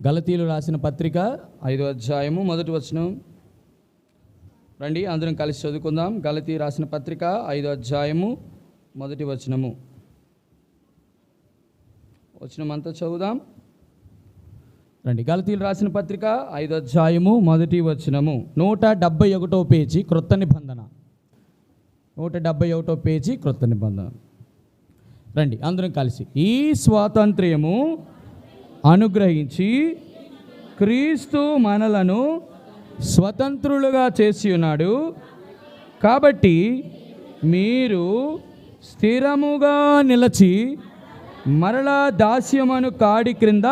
గలతీయులు రాసిన పత్రిక 5వ అధ్యాయము 1వ వచనం. రండి అందరం కలిసి చదువుకుందాం. గలతీ రాసిన పత్రిక 5వ అధ్యాయము 1వ వచనము. వచనం అంతా చదువుదాం రండి. గలతీయులు రాసిన పత్రిక 5వ అధ్యాయము 1వ వచనము. 171వ పేజీ క్రొత్త నిబంధన. 171వ పేజీ క్రొత్త నిబంధన. రండి అందరం కలిసి. ఈ స్వాతంత్ర్యము అనుగ్రహించి క్రీస్తు మనలను స్వతంత్రులుగా చేసి ఉన్నాడు. కాబట్టి మీరు స్థిరముగా నిలచి మరలా దాస్యమను కాడి క్రింద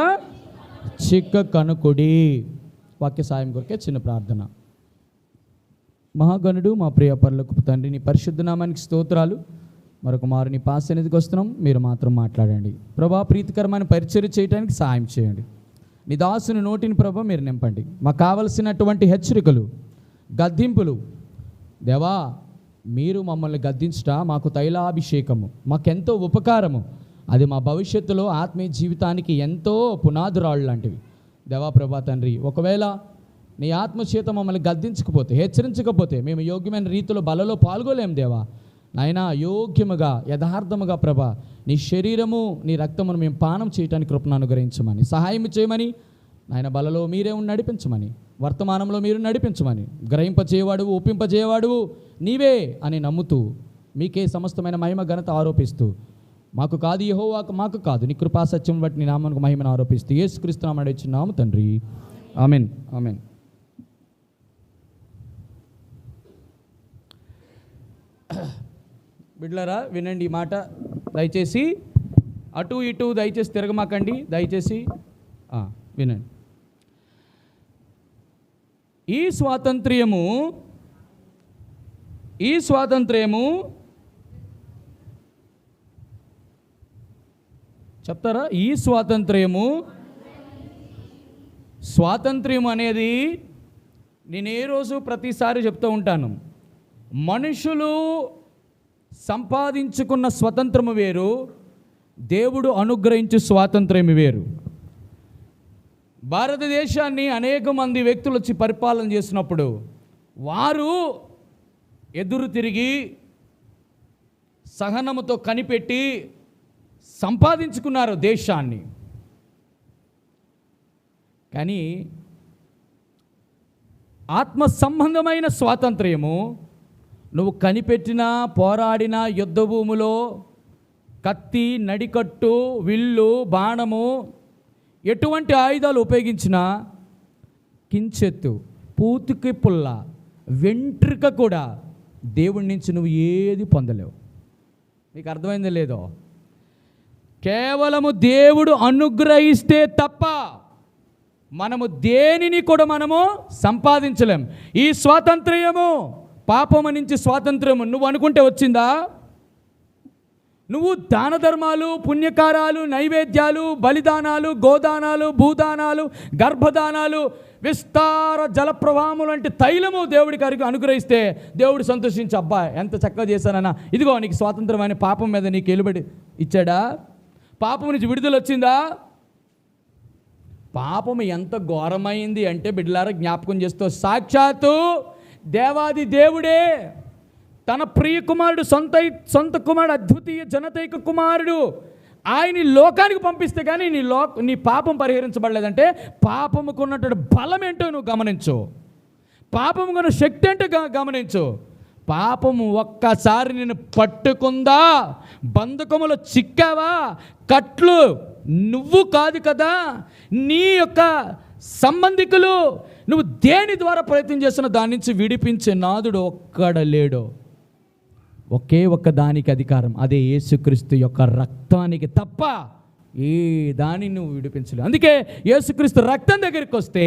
చిక్క కనుకొడి. వాక్య సాయం కొరకే చిన్న ప్రార్థన. మహాగణుడు మా ప్రియ పరలోకపు తండ్రి, నీ పరిశుద్ధ నామానికి స్తోత్రాలు. మరొక మారు నీ పాస్ సన్నిధికి వస్తున్నాం, మీరు మాత్రం మాట్లాడండి ప్రభా. ప్రీతికరమైన పరిచర్య చేయడానికి సాయం చేయండి. నీ దాసుని నోటిని ప్రభా మీరు నింపండి. మాకు కావలసినటువంటి హెచ్చరికలు, గద్దింపులు దేవా, మీరు మమ్మల్ని గద్దించుట మాకు తైలాభిషేకము, మాకెంతో ఉపకారము. అది మా భవిష్యత్తులో ఆత్మీయ జీవితానికి ఎంతో పునాదురాళ్ళు లాంటివి దేవా ప్రభా తండ్రి. ఒకవేళ నీ ఆత్మచేత మమ్మల్ని గద్దించకపోతే, హెచ్చరించకపోతే మేము యోగ్యమైన రీతిలో బలలో పాల్గొలేము దేవా. నాయనా, యోగ్యముగా యథార్థముగా ప్రభా నీ శరీరము నీ రక్తమును మేము పానం చేయడానికి కృపను అనుగ్రహించమని, సహాయం చేయమని నాయన, బలలో మీరే నడిపించమని, వర్తమానంలో మీరు నడిపించమని, గ్రహింపజేయవాడువు ఒప్పింపజేయవాడువు నీవే అని నమ్ముతూ మీకే సమస్తమైన మహిమ ఘనత ఆరోపిస్తూ, మాకు కాదు యెహోవాకు మాకు కాదు నీ కృపా సత్యం బట్టి నీ నామమునకు మహిమను ఆరోపిస్తూ యేసుక్రీస్తు నామమున అడుగుచున్నాము తండ్రి, ఆమేన్ ఆమేన్. బిడ్డలారా వినండి ఈ మాట దయచేసి. అటు ఇటు దయచేసి తిరగమాకండి దయచేసి, వినండి. ఈ స్వాతంత్ర్యము చెప్తారా? ఈ స్వాతంత్ర్యం అనేది నేను ఏ రోజు ప్రతిసారి చెప్తూ ఉంటాను. మనుషులు సంపాదించుకున్న స్వతంత్రము వేరు, దేవుడు అనుగ్రహించే స్వాతంత్ర్యం వేరు. భారతదేశాన్ని అనేక మంది వ్యక్తులు వచ్చి పరిపాలన చేసినప్పుడు వారు ఎదురు తిరిగి సహనముతో కనిపెట్టి సంపాదించుకున్నారు దేశాన్ని. కానీ ఆత్మ సంబంధమైన స్వాతంత్ర్యము నువ్వు కనిపెట్టినా, పోరాడినా, యుద్ధ భూమిలో కత్తి, నడికట్టు, విల్లు, బాణము, ఎటువంటి ఆయుధాలు ఉపయోగించినా కించెత్తు, పూతికి పుల్ల, వెంట్రుక కూడా దేవుడి నుంచి నువ్వు ఏది పొందలేవు. నీకు అర్థమైందో లేదో? కేవలము దేవుడు అనుగ్రహిస్తే తప్ప మనము దేనిని కూడా మనము సంపాదించలేం. ఈ స్వాతంత్ర్యము పాపము నుంచి స్వాతంత్రము నువ్వు అనుకుంటే వచ్చిందా? నువ్వు దాన ధర్మాలు, పుణ్యకారాలు, నైవేద్యాలు, బలిదానాలు, గోదానాలు, భూదానాలు, గర్భదానాలు, విస్తార జలప్రవాహము లాంటి తైలము దేవుడికి అనుగ్రహిస్తే దేవుడు సంతోషించి, అబ్బా ఎంత చక్కగా చేశానన్నా, ఇదిగో నీకు స్వాతంత్రం అని పాపం మీద నీకు ఎలుబడి ఇచ్చాడా? పాపం నుంచి విడుదల వచ్చిందా? పాపము ఎంత ఘోరమైంది అంటే బిడ్డలారా జ్ఞాపకం చేస్తూ, సాక్షాత్తు దేవాది దేవుడే తన ప్రియ కుమారుడు, సొంత కుమారుడు, అద్వితీయ జనతైక కుమారుడు ఆయన లోకానికి పంపిస్తే కానీ నీ పాపం పరిహరించబడలేదంటే పాపముకు ఉన్నటువంటి బలం ఏంటో నువ్వు గమనించు. పాపముకున్న శక్తి ఏంటో గమనించు. పాపము ఒక్కసారి నేను పట్టుకుందా, బంధకములో చిక్కావా, కట్లు నువ్వు కాదు కదా, నీ యొక్క సంబంధికులు, నువ్వు దేని ద్వారా ప్రయత్నం చేస్తున్న దాని నుంచి విడిపించే నాదుడు ఒక్కడ లేడు. ఒకే ఒక్క దానికి అధికారం, అదే యేసుక్రీస్తు యొక్క రక్తానికి తప్ప ఏ దాన్ని నువ్వు విడిపించలేవు. అందుకే యేసుక్రీస్తు రక్తం దగ్గరికి వస్తే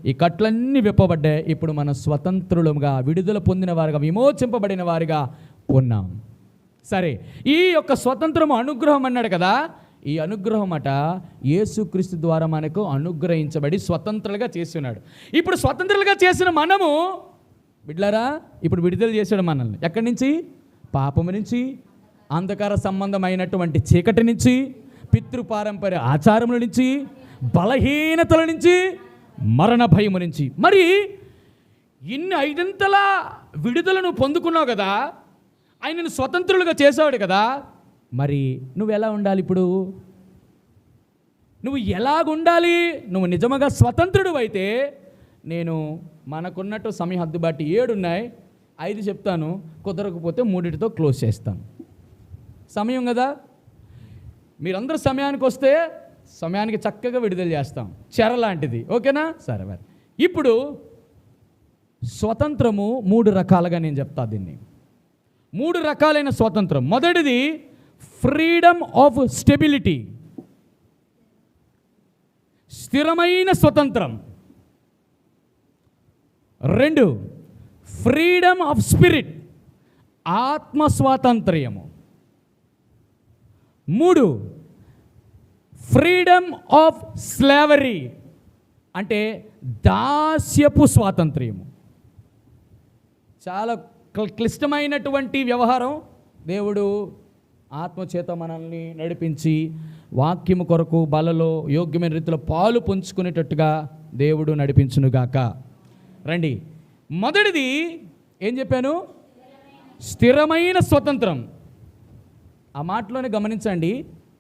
ఈ కట్లన్నీ విప్పబడ్డాయి. ఇప్పుడు మనం స్వతంత్రులుగా, విడుదల పొందిన వారుగా, విమోచింపబడిన వారిగా ఉన్నాం. సరే, ఈ యొక్క స్వతంత్రము అనుగ్రహం అన్నాడు కదా, ఈ అనుగ్రహం అట యేసుక్రీస్తు ద్వారా మనకు అనుగ్రహించబడి స్వతంత్రులుగా చేసి ఉన్నాడు. ఇప్పుడు స్వతంత్రులుగా చేసిన మనము బిడ్డలారా ఇప్పుడు విడుదల చేసాడు మనల్ని. ఎక్కడి నుంచి? పాపము నుంచి, అంధకార సంబంధమైనటువంటి చీకటి నుంచి, పితృపారంపర్య ఆచారముల నుంచి, బలహీనతల నుంచి, మరణ భయము నుంచి. మరి ఇన్ని 5 విడుదలను పొందుకున్నావు కదా, ఆయనను స్వతంత్రులుగా చేసాడు కదా, మరి నువ్వు ఎలా ఉండాలి? ఇప్పుడు నువ్వు ఎలాగుండాలి? నువ్వు నిజంగా స్వతంత్రుడు అయితే, నేను మనకున్నట్టు సమయం హద్దుబాటు 7 ఉన్నాయి, 5 చెప్తాను, కుదరకపోతే 3తో క్లోజ్ చేస్తాను. సమయం కదా, మీరందరూ సమయానికి వస్తే సమయానికి చక్కగా విడుదల చేస్తాం, చెర లాంటిది. ఓకేనా? సరే. మరి ఇప్పుడు స్వతంత్రము 3 రకాలుగా నేను చెప్తా. దీన్ని 3 రకాలైన స్వతంత్రం. మొదటిది ఫ్రీడమ్ ఆఫ్ స్టెబిలిటీ, స్థిరమైన స్వతంత్రం. 2 ఫ్రీడమ్ ఆఫ్ స్పిరిట్, ఆత్మ స్వాతంత్ర్యము. 3 ఫ్రీడమ్ ఆఫ్ స్లేవరీ, అంటే దాస్యపు స్వాతంత్ర్యము. చాలా క్లిష్టమైనటువంటి వ్యవహారం. దేవుడు ఆత్మచేత మనల్ని నడిపించి వాక్యము కొరకు బలలో యోగ్యమైన రీతిలో పాలు పంచుకునేటట్టుగా దేవుడు నడిపించునుగాక. రండి, మొదటిది ఏం చెప్పాను? స్థిరమైన స్వతంత్రం. ఆ మాటలోనే గమనించండి,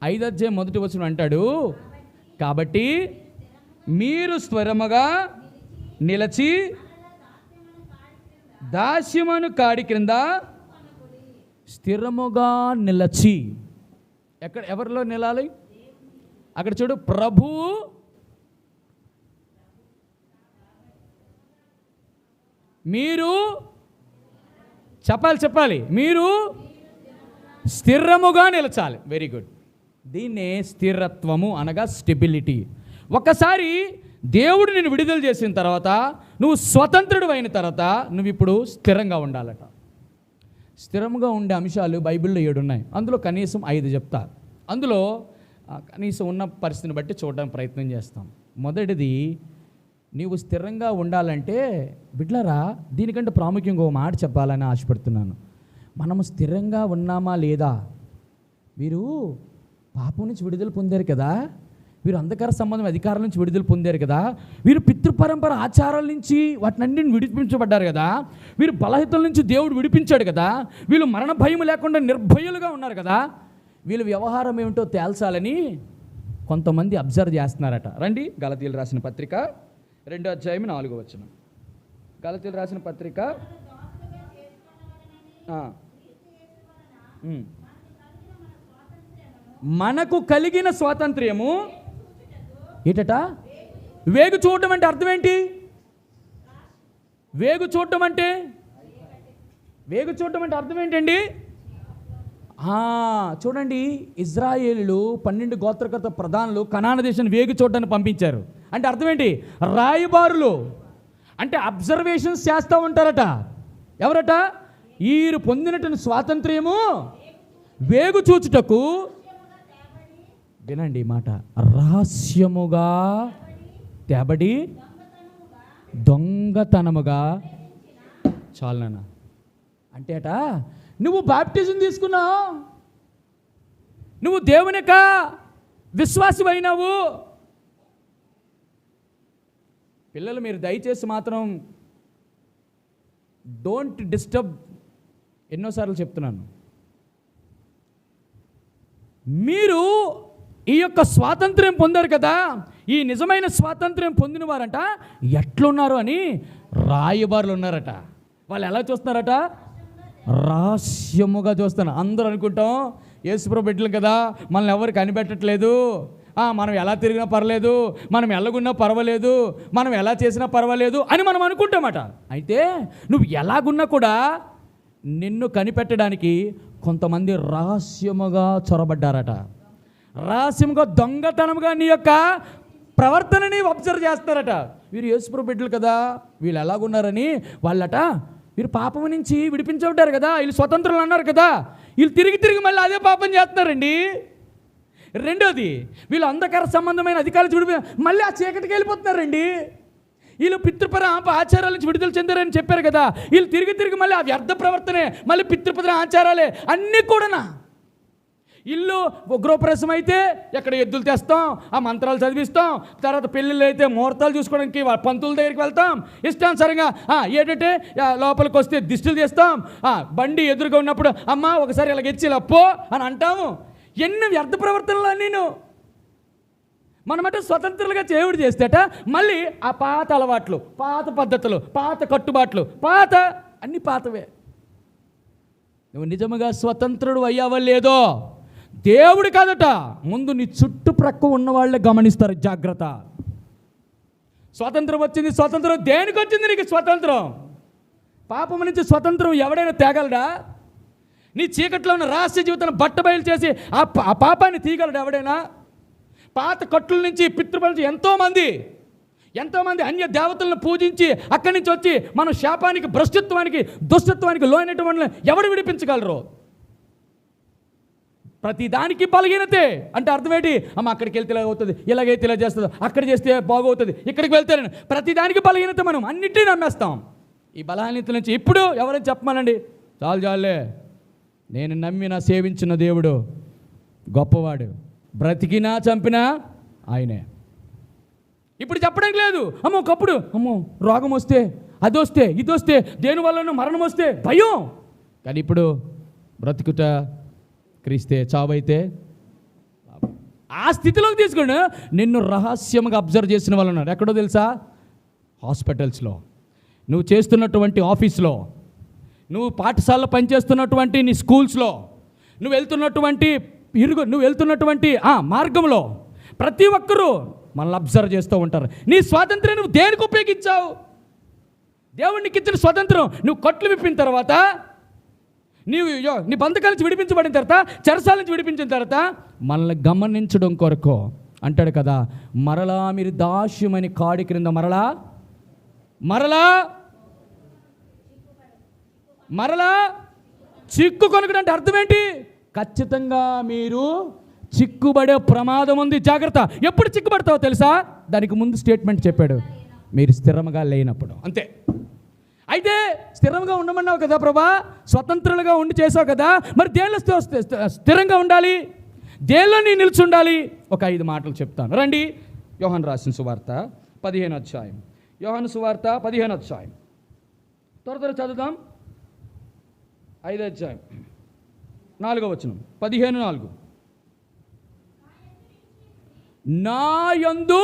5వ అధ్యాయం 1వ వచనం అంటాడు, కాబట్టి మీరు స్థిరముగా నిలచి దాస్యమును కాడి క్రింద. స్థిరముగా నిలచి, ఎవరిలో నిలాలి? అక్కడ చూడు, ప్రభు మీరు చెప్పాలి, మీరు స్థిరముగా నిలచాలి. Very good. దీన్నే స్థిరత్వము అనగా స్టెబిలిటీ. ఒకసారి దేవుడు నిన్ను విడుదల చేసిన తర్వాత, నువ్వు స్వతంత్రుడు అయిన తర్వాత, నువ్వు ఇప్పుడు స్థిరంగా ఉండాలట. స్థిరంగా ఉండే అంశాలు బైబిల్లో 7 ఉన్నాయి, అందులో కనీసం 5 చెప్తా. అందులో కనీసం ఉన్న పరిస్థితిని బట్టి చూడడానికి ప్రయత్నం చేస్తాం. మొదటిది, నీవు స్థిరంగా ఉండాలంటే బిడ్లరా, దీనికంటే ప్రాముఖ్యంగా ఒక మాట చెప్పాలని ఆశపడుతున్నాను. మనము స్థిరంగా ఉన్నామా లేదా? వీరు పాపం నుంచి విడుదల పొందారు కదా, వీరు అంధకార సంబంధం అధికారాల నుంచి విడుదల పొందారు కదా, వీరు పితృపరంపర ఆచారాల నుంచి వాటినన్నింటిని విడిపించబడ్డారు కదా, వీరు బలహీనతల నుంచి దేవుడు విడిపించాడు కదా, వీళ్ళు మరణ భయం లేకుండా నిర్భయులుగా ఉన్నారు కదా, వీళ్ళ వ్యవహారం ఏమిటో తేల్చాలని కొంతమంది అబ్జర్వ్ చేస్తున్నారట. రండి, గలతీయులు రాసిన పత్రిక 2వ అధ్యాయం 4వ వచనం. గలతీయులు రాసిన పత్రిక మనకు కలిగిన స్వాతంత్ర్యము ఏటట? వేగు చూడటం అంటే అర్థం ఏంటి? వేగు చూడటం అంటే అర్థం ఏంటండి? చూడండి, ఇజ్రాయేలీలు 12 గోత్రకర్త ప్రధానులు కనాన దేశాన్ని వేగు చూడటాన్ని పంపించారు. అంటే అర్థం ఏంటి? రాయబారులు అంటే అబ్జర్వేషన్స్ చేస్తూ ఉంటారట. ఎవరట? వీరు పొందినటువంటి స్వాతంత్ర్యము వేగు చూచుటకు, వినండి ఈ మాట, రహస్యముగా తేబడి దొంగతనముగా. చాలనా? అంటే అట, నువ్వు బాప్టిజం తీసుకున్నావు, నువ్వు దేవుని యొక్క విశ్వాసి అయినావు. పిల్లలు, మీరు దయచేసి మాత్రం డోంట్ డిస్టర్బ్. ఎన్నోసార్లు చెప్తున్నాను, మీరు ఈ యొక్క స్వాతంత్ర్యం పొందారు కదా, ఈ నిజమైన స్వాతంత్ర్యం పొందిన వారంట ఎట్లున్నారు అని రాయబారులు ఉన్నారట. వాళ్ళు ఎలా చూస్తున్నారట? రహస్యముగా చూస్తున్నారు. అందరూ అనుకుంటాం యేసుప్రభు బిడ్డలు కదా, మనల్ని ఎవరు కనిపెట్టట్లేదు, మనం ఎలా తిరిగినా పర్లేదు, మనం ఎలాగున్నా పర్వాలేదు, మనం ఎలా చేసినా పర్వాలేదు అని మనం అనుకుంటామట. అయితే నువ్వు ఎలాగున్నా కూడా నిన్ను కనిపెట్టడానికి కొంతమంది రహస్యముగా చొరబడ్డారట. రహస్యముగా దొంగతనముగా నీ యొక్క ప్రవర్తనని అబ్జర్వ్ చేస్తారట. వీరు యేసుప్రభు బిడ్డలు కదా, వీళ్ళు ఎలాగున్నారని వాళ్ళట, వీరు పాపం నుంచి విడిపించబడ్డారు కదా, వీళ్ళు స్వతంత్రులు అన్నారు కదా, వీళ్ళు తిరిగి మళ్ళీ అదే పాపం చేస్తున్నారండి. రెండోది, వీళ్ళు అంధకార సంబంధమైన అధికారులు విడిపి మళ్ళీ ఆ చీకటికి వెళ్ళిపోతున్నారండి. వీళ్ళు పితృపర ఆచారాల నుంచి విడుదల చెందారని చెప్పారు కదా, వీళ్ళు తిరిగి మళ్ళీ ఆ వ్యర్థ ప్రవర్తనే, మళ్ళీ పితృపర ఆచారాలే అన్నీ కూడానా. ఇల్లు గృహప్రవేశం అయితే ఎక్కడ ఎద్దులు తెస్తాం, ఆ మంత్రాలు చదివిస్తాం, తర్వాత పెళ్ళిళ్ళు అయితే ముహూర్తాలు చూసుకోవడానికి పంతుల దగ్గరికి వెళ్తాం, ఇష్టానుసారంగా ఏంటంటే లోపలికి వస్తే దిష్టిలు తీస్తాం, బండి ఎదురుగా ఉన్నప్పుడు అమ్మ ఒకసారి ఇలా గెచ్చి ఇలా పో అని అంటాము. ఎన్ని వ్యర్థ ప్రవర్తనలు నేను మనమంటే స్వతంత్రులుగా దేవుడు చేస్తేట మళ్ళీ ఆ పాత అలవాట్లు, పాత పద్ధతులు, పాత కట్టుబాట్లు, అన్ని పాతవే. నువ్వు నిజముగా స్వతంత్రుడు అయ్యావా లేదో దేవుడు కాదట, ముందు నీ చుట్టుప్రక్క ఉన్న వాళ్ళే గమనిస్తారు. జాగ్రత్త. స్వతంత్రం వచ్చింది. స్వతంత్రం దేనికి వచ్చింది నీకు? స్వతంత్రం పాపం నుంచి స్వతంత్రం ఎవడైనా తేగలడా? నీ చీకట్లో ఉన్న రహస్య జీవితాన్ని బట్టబయలు చేసి ఆ పాపాన్ని తీయగలడు ఎవడైనా? పాత కట్టుల నుంచి, పితృపల నుంచి ఎంతోమంది అన్య దేవతలను పూజించి అక్కడి నుంచి వచ్చి మన శాపానికి, భ్రష్టత్వానికి, దుష్టత్వానికి లోనటువంటి ఎవడు విడిపించగలరు? ప్రతి దానికి బలహీనతే. అంటే అర్థమేంటి? అమ్మ అక్కడికి వెళ్తే ఇలా అవుతుంది, ఇలాగైతే ఇలా చేస్తుంది, అక్కడ చేస్తే బాగవుతుంది, ఇక్కడికి వెళ్తే ప్రతి దానికి బలహీనత. మనం అన్నిటినీ నమ్మేస్తాం. ఈ బలహీనత నుంచి ఇప్పుడు ఎవరైనా చెప్పమానండి, చాలే నేను నమ్మిన సేవించిన దేవుడు గొప్పవాడు, బ్రతికినా చంపినా ఆయనే. ఇప్పుడు చెప్పడానికి లేదు. ఒకప్పుడు రోగం వస్తే, అది వస్తే, ఇది వస్తే, దేనివల్ల మరణం వస్తే భయం. కానీ ఇప్పుడు బ్రతుకుట క్రీస్తే, చావైతే. ఆ స్థితిలోకి తీసుకుని నిన్ను రహస్యంగా అబ్జర్వ్ చేసిన వాళ్ళు ఉన్నారు. ఎక్కడో తెలుసా? హాస్పిటల్స్లో, నువ్వు చేస్తున్నటువంటి ఆఫీస్లో, నువ్వు పాఠశాలలో పనిచేస్తున్నటువంటి నీ స్కూల్స్లో, నువ్వు వెళ్తున్నటువంటి మార్గంలో ప్రతి ఒక్కరూ మనల్ని అబ్జర్వ్ చేస్తూ ఉంటారు. నీ స్వాతంత్రం నువ్వు దేనికి ఉపయోగించావు? దేవుడికి ఇచ్చిన స్వతంత్రం నువ్వు కట్లు విప్పిన తర్వాత, నీ బంధకాల నుంచి విడిపించబడిన తర్వాత, చెరసాల నుంచి విడిపించిన తర్వాత మనల్ని గమనించడం కొరకు అంటాడు కదా, మరలా మీరు దాస్యమని కాడి క్రింద మరలా చిక్కు కొనకడం. అంటే అర్థం ఏంటి? ఖచ్చితంగా మీరు చిక్కుబడే ప్రమాదం ఉంది, జాగ్రత్త. ఎప్పుడు చిక్కుబడతావో తెలుసా? దానికి ముందు స్టేట్మెంట్ చెప్పాడు, మీరు స్థిరంగా లేనప్పుడు. అంతే. అయితే స్థిరంగా ఉండమన్నావు కదా ప్రభా, స్వతంత్రులుగా ఉండి చేసావు కదా, మరి దేనిలో స్థిరంగా ఉండాలి? దేనిలో నీ నిలిచి ఉండాలి? ఒక 5 మాటలు చెప్తాను రండి. యోహాను రాసిన సువార్త 15వ అధ్యాయం. యోహాను సువార్త 15వ అధ్యాయం త్వర చదువుదాం. 5వ అధ్యాయం 4వ వచనం. 15:4. నా యందు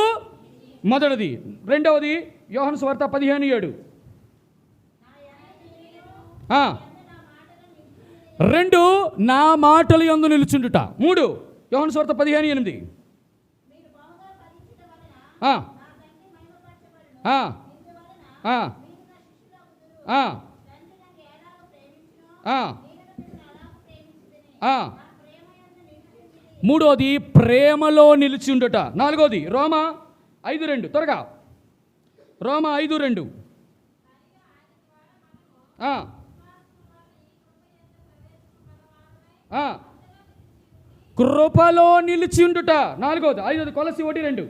మొదటిది. రెండవది యోహాను సువార్త 15:7. 2 నా మాటలు యందు నిలుచుండుట. 3 యోహాను సువార్త 15:8. మూడోది ప్రేమలో నిలిచి ఉండుట. 4వది రోమా 5:2. త్వరగా రోమా 5:2. కృపలో నిలిచి ఉండుట 4వది. 5వది కొలసి 1:2.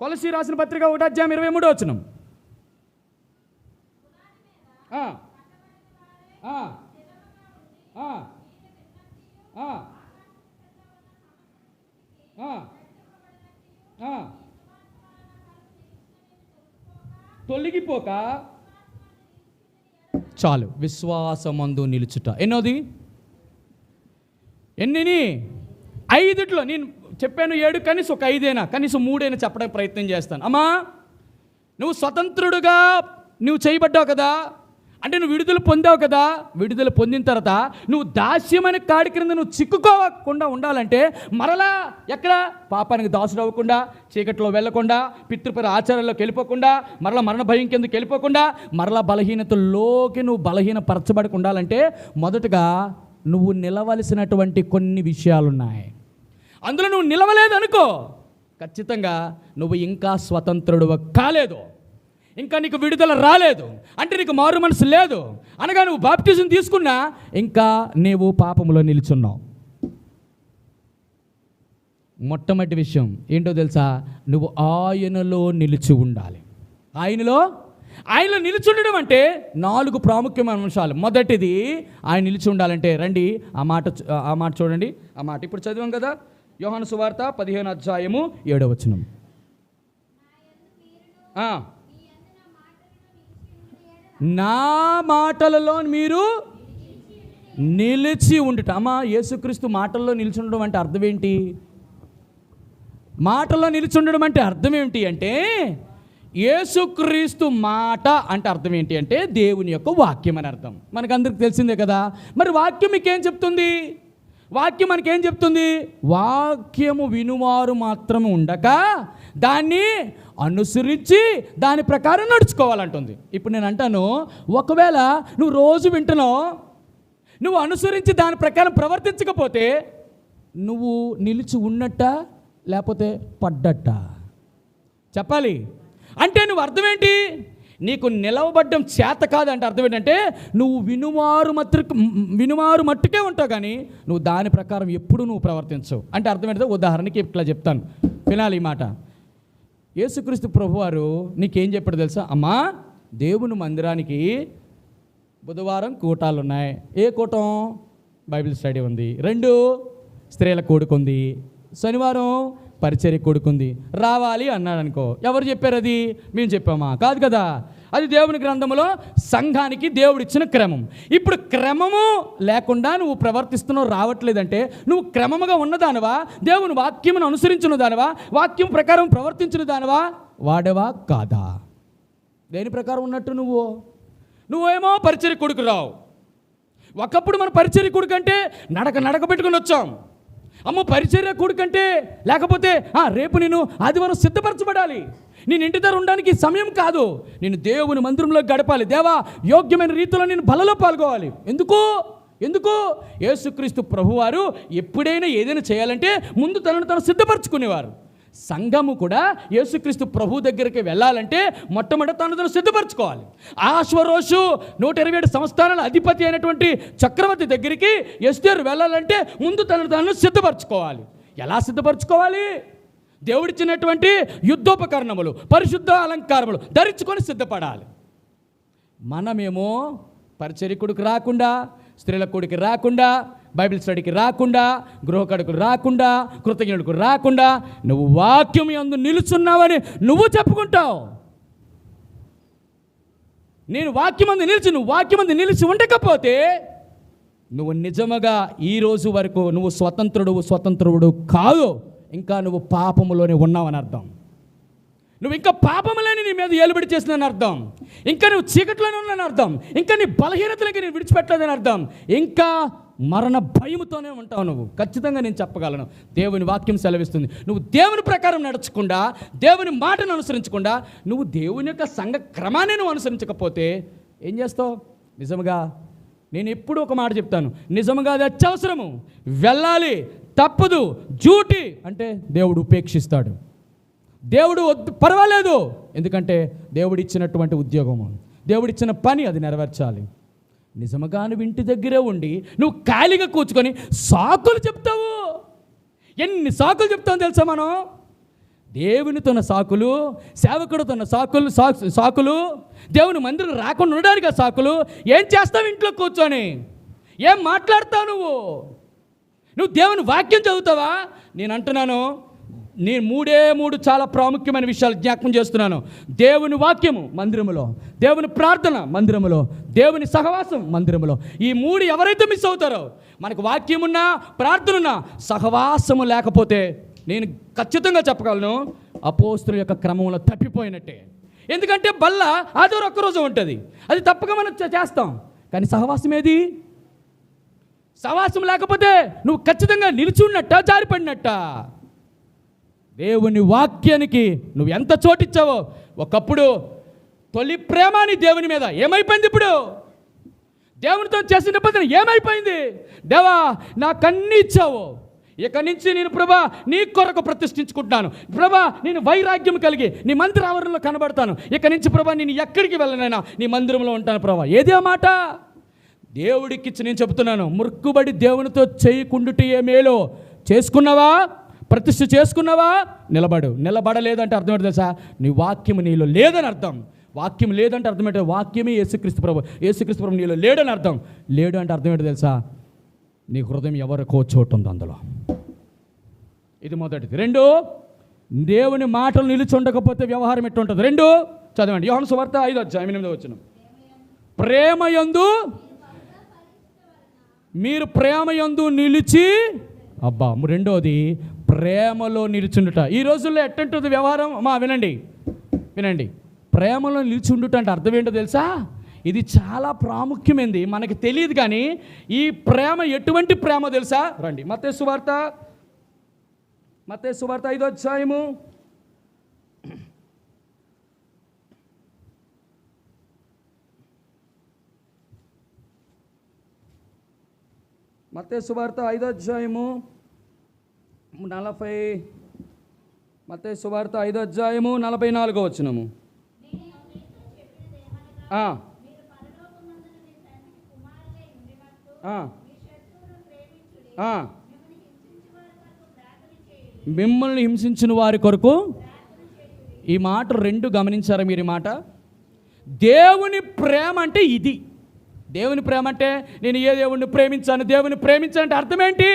కొలసి రాసిన పత్రిక 1 అధ్యాయం 23వ వచనం. తొలగిపోక చాలు విశ్వాసమందు నిలుచుట. ఎన్నోది? ఎన్నిని? 5 నేను చెప్పాను 7, కనీసం ఒక 5 కనీసం 3 చెప్పడానికి ప్రయత్నం చేస్తాను. అమ్మా, నువ్వు స్వతంత్రుడుగా నువ్వు చేయబడ్డావు కదా, అంటే నువ్వు విడుదల పొందావు కదా. విడుదల పొందిన తర్వాత నువ్వు దాస్యమైన కాడి క్రింద నువ్వు చిక్కుకోకుండా ఉండాలంటే మరలా ఎక్కడ పాపానికి దాసుడు అవ్వకుండా, చీకట్లో వెళ్ళకుండా, పితృపర ఆచారాల్లోకి వెళ్ళిపోకుండా, మరలా మరణ భయం కిందకి వెళ్ళిపోకుండా, మరలా బలహీనతల్లోకి నువ్వు బలహీనపరచబడకుండా ఉండాలంటే మొదటగా నువ్వు నిలవలసినటువంటి కొన్ని విషయాలున్నాయి. అందులో నువ్వు నిలవలేదనుకో, ఖచ్చితంగా నువ్వు ఇంకా స్వతంత్రుడు కాలేదు, ఇంకా నీకు విడుదల రాలేదు. అంటే నీకు మారు మనసు లేదు అనగా నువ్వు బాప్టిజం తీసుకున్నా ఇంకా నీవు పాపంలో నిలుచున్నావు. మొట్టమొదటి విషయం ఏంటో తెలుసా? నువ్వు ఆయనలో నిలిచి ఉండాలి. ఆయనలో ఆయనలో నిలిచుండడం అంటే 4 ప్రాముఖ్యమైన అంశాలు. మొదటిది, ఆయన నిలిచి ఉండాలంటే రండి ఆ మాట చూడండి. ఆ మాట ఇప్పుడు చదివాం కదా, యోహాను సువార్త 15:7. నా మాటలలో మీరు నిలిచి ఉండుట. అమ్మా, యేసుక్రీస్తు మాటల్లో నిలిచి ఉండడం అంటే అర్థం ఏంటి? మాటల్లో నిలిచి ఉండడం అంటే అర్థం ఏంటి అంటే, యేసుక్రీస్తు మాట అంటే అర్థం ఏంటి అంటే దేవుని యొక్క వాక్యం అని అర్థం. మనకందరికి తెలిసిందే కదా. మరి వాక్యం మీకేం చెప్తుంది? వాక్యం మనకేం చెప్తుంది? వాక్యము వినువారు మాత్రమే ఉండక దాన్ని అనుసరించి దాని ప్రకారం నడుచుకోవాలంటుంది. ఇప్పుడు నేను అంటాను, ఒకవేళ నువ్వు రోజు వింటున్నావు, నువ్వు అనుసరించి దాని ప్రకారం ప్రవర్తించకపోతే నువ్వు నిలిచి ఉన్నట్ట లేకపోతే పడ్డట్ట? చెప్పాలి. అంటే నువ్వు అర్థం ఏంటి? నీకు నిలవబడ్డం చేత కాదంటే అర్థం ఏంటంటే నువ్వు వినుమారు మట్టుకే ఉంటావు, కానీ నువ్వు దాని ప్రకారం ఎప్పుడు నువ్వు ప్రవర్తించవు. అంటే అర్థం ఏంటో ఉదాహరణకి ఇట్లా చెప్తాను, వినాలి ఈ మాట. యేసుక్రీస్తు ప్రభువారు నీకేం చెప్పాడు తెలుసా? అమ్మా, దేవుని మందిరానికి బుధవారం కూటాలు ఉన్నాయి. ఏ కూటం? బైబిల్ స్టడీ ఉంది. 2 స్త్రీల కూడుకు ఉంది. శనివారం పరిచర్య కూడుకుంది. రావాలి అన్నాడు అనుకో. ఎవరు చెప్పారు అది? మేము చెప్పామా? కాదు కదా. అది దేవుని గ్రంథంలో సంఘానికి దేవుడిచ్చిన క్రమం. ఇప్పుడు క్రమము లేకుండా నువ్వు ప్రవర్తిస్తున్నావు, రావట్లేదంటే నువ్వు క్రమముగా ఉన్నదానవా? దేవుని వాక్యమును అనుసరించిన దానవా? వాక్యం ప్రకారం ప్రవర్తించిన దానవా? వాడవా కాదా? దేని ప్రకారం ఉన్నట్టు నువ్వేమో పరిచర్య కొడుకు రావు. ఒకప్పుడు మన పరిచర్య కొడుకు అంటే నడక పెట్టుకుని వచ్చాం. అమ్మో, పరిచర్య కొడుకంటే లేకపోతే రేపు నేను ఆదివారం సిద్ధపరచబడాలి, నేను ఇంటి దగ్గర ఉండడానికి సమయం కాదు, నేను దేవుని మందిరంలో గడపాలి, దేవా యోగ్యమైన రీతిలో నేను బలలో పాల్గొవాలి. ఎందుకు? యేసుక్రీస్తు ప్రభువారు ఎప్పుడైనా ఏదైనా చేయాలంటే ముందు తనను సిద్ధపరచుకునేవారు. సంఘము కూడా యేసుక్రీస్తు ప్రభు దగ్గరికి వెళ్ళాలంటే మొట్టమొదటి తనను సిద్ధపరచుకోవాలి. ఆశ్వరోషు 127 సంస్థానాల అధిపతి అయినటువంటి చక్రవర్తి దగ్గరికి ఎస్తేరు వెళ్ళాలంటే ముందు తనను సిద్ధపరచుకోవాలి. ఎలా సిద్ధపరచుకోవాలి? దేవుడిచ్చినటువంటి యుద్ధోపకరణములు, పరిశుద్ధ అలంకారములు ధరించుకొని సిద్ధపడాలి. మనమేమో పరిచర్యకుడికి రాకుండా, స్త్రీల కూడికి రాకుండా, బైబిల్ స్టడీకి రాకుండా, గృహకడుకు రాకుండా, కృతజ్ఞుడికి రాకుండా నువ్వు వాక్యం యందు నిలుచున్నావని నువ్వు చెప్పుకుంటావు. నేను వాక్యమందు నువ్వు వాక్యమందు నిలిచి ఉండకపోతే నువ్వు నిజముగా ఈ రోజు వరకు నువ్వు స్వతంత్రుడు కాదు, ఇంకా నువ్వు పాపములోనే ఉన్నావని అర్థం. నువ్వు ఇంకా పాపములని నీ మీద ఏలుబడి చేసిందని అర్థం. ఇంకా నువ్వు చీకట్లోనే ఉన్నానని అర్థం. ఇంకా నీ బలహీనతలకి నేను విడిచిపెట్టలేదని అర్థం. ఇంకా మరణ భయముతోనే ఉంటావు నువ్వు. ఖచ్చితంగా నేను చెప్పగలను, దేవుని వాక్యం సెలవిస్తుంది. నువ్వు దేవుని ప్రకారం నడచకుండా, దేవుని మాటను అనుసరించకుండా, నువ్వు దేవుని యొక్క సంఘ క్రమాన్ని నువ్వు అనుసరించకపోతే ఏం చేస్తావు? నిజముగా నేను ఎప్పుడు ఒక మాట చెప్తాను, నిజముగా అది అత్యవసరము, వెళ్ళాలి, తప్పదు, డ్యూటీ అంటే దేవుడు ఉపేక్షిస్తాడు. దేవుడు పర్వాలేదు, ఎందుకంటే దేవుడిచ్చినటువంటి ఉద్యోగము, దేవుడిచ్చిన పని అది నెరవేర్చాలి. నిజముగా నువ్వు ఇంటి దగ్గరే ఉండి నువ్వు ఖాళీగా కూర్చుకొని సాకులు చెప్తావు. ఎన్ని సాకులు చెప్తావు తెలుసా? మనం దేవునితోన్న సాకులు, సేవకుడితోన్న సాకులు, దేవుని మందిరం రాకుండా ఉండడానికి ఆ సాకులు. ఏం చేస్తావు ఇంట్లో కూర్చొని? ఏం మాట్లాడతావు నువ్వు దేవుని వాక్యం చదువుతావా? నేను అంటున్నాను, నేను 3 చాలా ప్రాముఖ్యమైన విషయాలు జ్ఞాపకం చేస్తున్నాను. దేవుని వాక్యము మందిరములో, దేవుని ప్రార్థన మందిరములో, దేవుని సహవాసం మందిరములో. ఈ 3 ఎవరైతే మిస్ అవుతారో, మనకు వాక్యమున్నా, ప్రార్థన ఉన్నా, సహవాసము లేకపోతే నేను ఖచ్చితంగా చెప్పగలను, అపోస్తుల యొక్క క్రమంలో తప్పిపోయినట్టే. ఎందుకంటే బల్ల ఆదివారం ఒక్కరోజు ఉంటుంది, అది తప్పక మనం చేస్తాం, కానీ సహవాసం ఏది? సహవాసం లేకపోతే నువ్వు ఖచ్చితంగా నిలిచి ఉన్నట్ట, జారిపడినట్ట. దేవుని వాక్యానికి నువ్వు ఎంత చోటిచ్చావో. ఒకప్పుడు తొలి ప్రేమని దేవుని మీద ఏమైపోయింది? ఇప్పుడు దేవునితో చేసిన నిబంధన ఏమైపోయింది? దేవా నాకన్నీ ఇచ్చావు, ఇక నుంచి నేను ప్రభా నీ కొరకు ప్రతిష్ఠించుకుంటున్నాను, ప్రభా నేను వైరాగ్యం కలిగి నీ మందిర ఆవరణలో కనబడతాను, ఇక నుంచి ప్రభా నేను ఎక్కడికి వెళ్ళనైనా నీ మందిరంలో ఉంటాను ప్రభా. ఏదే మాట? దేవుడికిచ్చి నేను చెబుతున్నాను, మురుక్కుబడి దేవునితో చేయకుండుటే ఏ మేలో. చేసుకున్నావా? ప్రతిష్ఠ చేసుకున్నావా? నిలబడలేదంటే అర్థం ఏంటి తెలుసా? నీ వాక్యము నీలో లేదని అర్థం. వాక్యం లేదంటే అర్థం ఏంటో, వాక్యమే యేసుక్రీస్తు ప్రభు. యేసుక్రీస్తు ప్రభు నీలో లేడని అర్థం. లేడు అంటే అర్థం ఏంటో తెలుసా? నీ హృదయం ఎవరికో చోటు ఉంది అందులో. ఇది మొదటిది. రెండు, దేవుని మాటలు నిలిచి ఉండకపోతే వ్యవహారం ఎట్టు ఉంటుంది. రెండు చదవండి, యోహాను సువార్త 5:8 ప్రేమయందు మీరు ప్రేమయందు నిలిచి, అబ్బా. రెండోది ప్రేమలో నిలిచుండుట. ఈ రోజుల్లో ఎట్టంటుంది వ్యవహారం? వినండి. ప్రేమలో నిలిచుండుట అంటే అర్థం ఏంటో తెలుసా? ఇది చాలా ప్రాముఖ్యమైనది, మనకి తెలియదు. కానీ ఈ ప్రేమ ఎటువంటి ప్రేమ తెలుసా? రండి, మత్తయి సువార్త 5వ అధ్యాయము మత్తయి సువార్త 5వ అధ్యాయము 44వ వచనము. మిమ్మల్ని హింసించిన వారి కొరకు. ఈ మాట రెండు గమనించారా మీరు? ఈ మాట దేవుని ప్రేమ అంటే ఇది. దేవుని ప్రేమ అంటే నేను ఏ దేవుణ్ణి ప్రేమించాను, దేవుని ప్రేమించాలంటే అర్థం ఏంటి?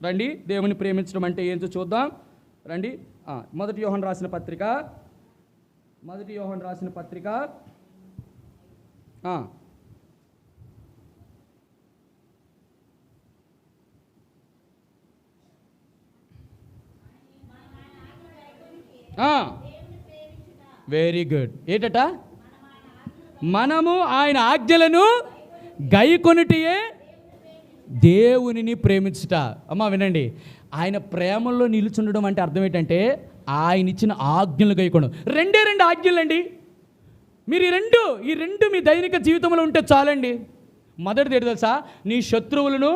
రండి, దేవుని ప్రేమించడం అంటే ఏంటో చూద్దాం. రండి, మొదటి యోహాను రాసిన పత్రిక వెరీ గుడ్. ఏంటట? మనము ఆయన ఆజ్ఞలను గైకొనుటయే దేవునిని ప్రేమించుట. అమ్మా వినండి, ఆయన ప్రేమలో నిలుచుండడం అంటే అర్థం ఏంటంటే ఆయన ఇచ్చిన ఆజ్ఞలు గైకొనడం. రెండే ఆజ్ఞలండి. మీరు ఈ రెండు మీ దైనిక జీవితంలో ఉంటే చాలండి. మొదటిది ఏంటి తెలుసా? నీ శత్రువులను.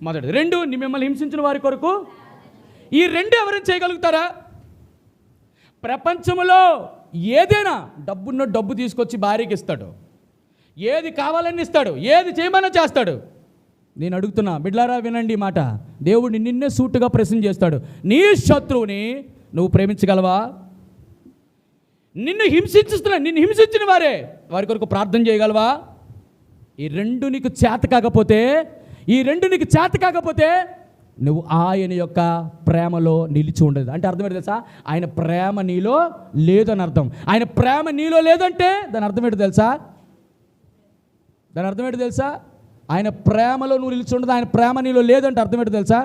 మొదటిది. రెండు, మిమ్మల్ని హింసించిన వారి కొరకు. ఈ రెండు ఎవరైనా చేయగలుగుతారా? ప్రపంచంలో ఏదైనా డబ్బున్న డబ్బు తీసుకొచ్చి భార్యకి ఇస్తాడు, ఏది కావాలని ఇస్తాడు, ఏది చేయమన్నా చేస్తాడు. నేను అడుగుతున్నా బిడ్లారా, వినండి ఈ మాట. దేవుడు నిన్నే సూటుగా ప్రశ్న చేస్తాడు. నీ శత్రువుని నువ్వు ప్రేమించగలవా? నిన్ను హింసించిన వారి కొరకు ప్రార్థన చేయగలవా? ఈ రెండు నీకు చేత కాకపోతే నువ్వు ఆయన యొక్క ప్రేమలో నిలిచి ఉండదు. అంటే అర్థం ఏంటి తెలుసా? ఆయన ప్రేమ నీలో లేదని అర్థం. ఆయన ప్రేమ నీలో లేదంటే దాని అర్థం ఏంటి తెలుసా? ఆయన ప్రేమలో నువ్వు నిలిచి ఉండదు. ఆయన ప్రేమ నీలో లేదంటే అర్థం ఏంటి తెలుసా?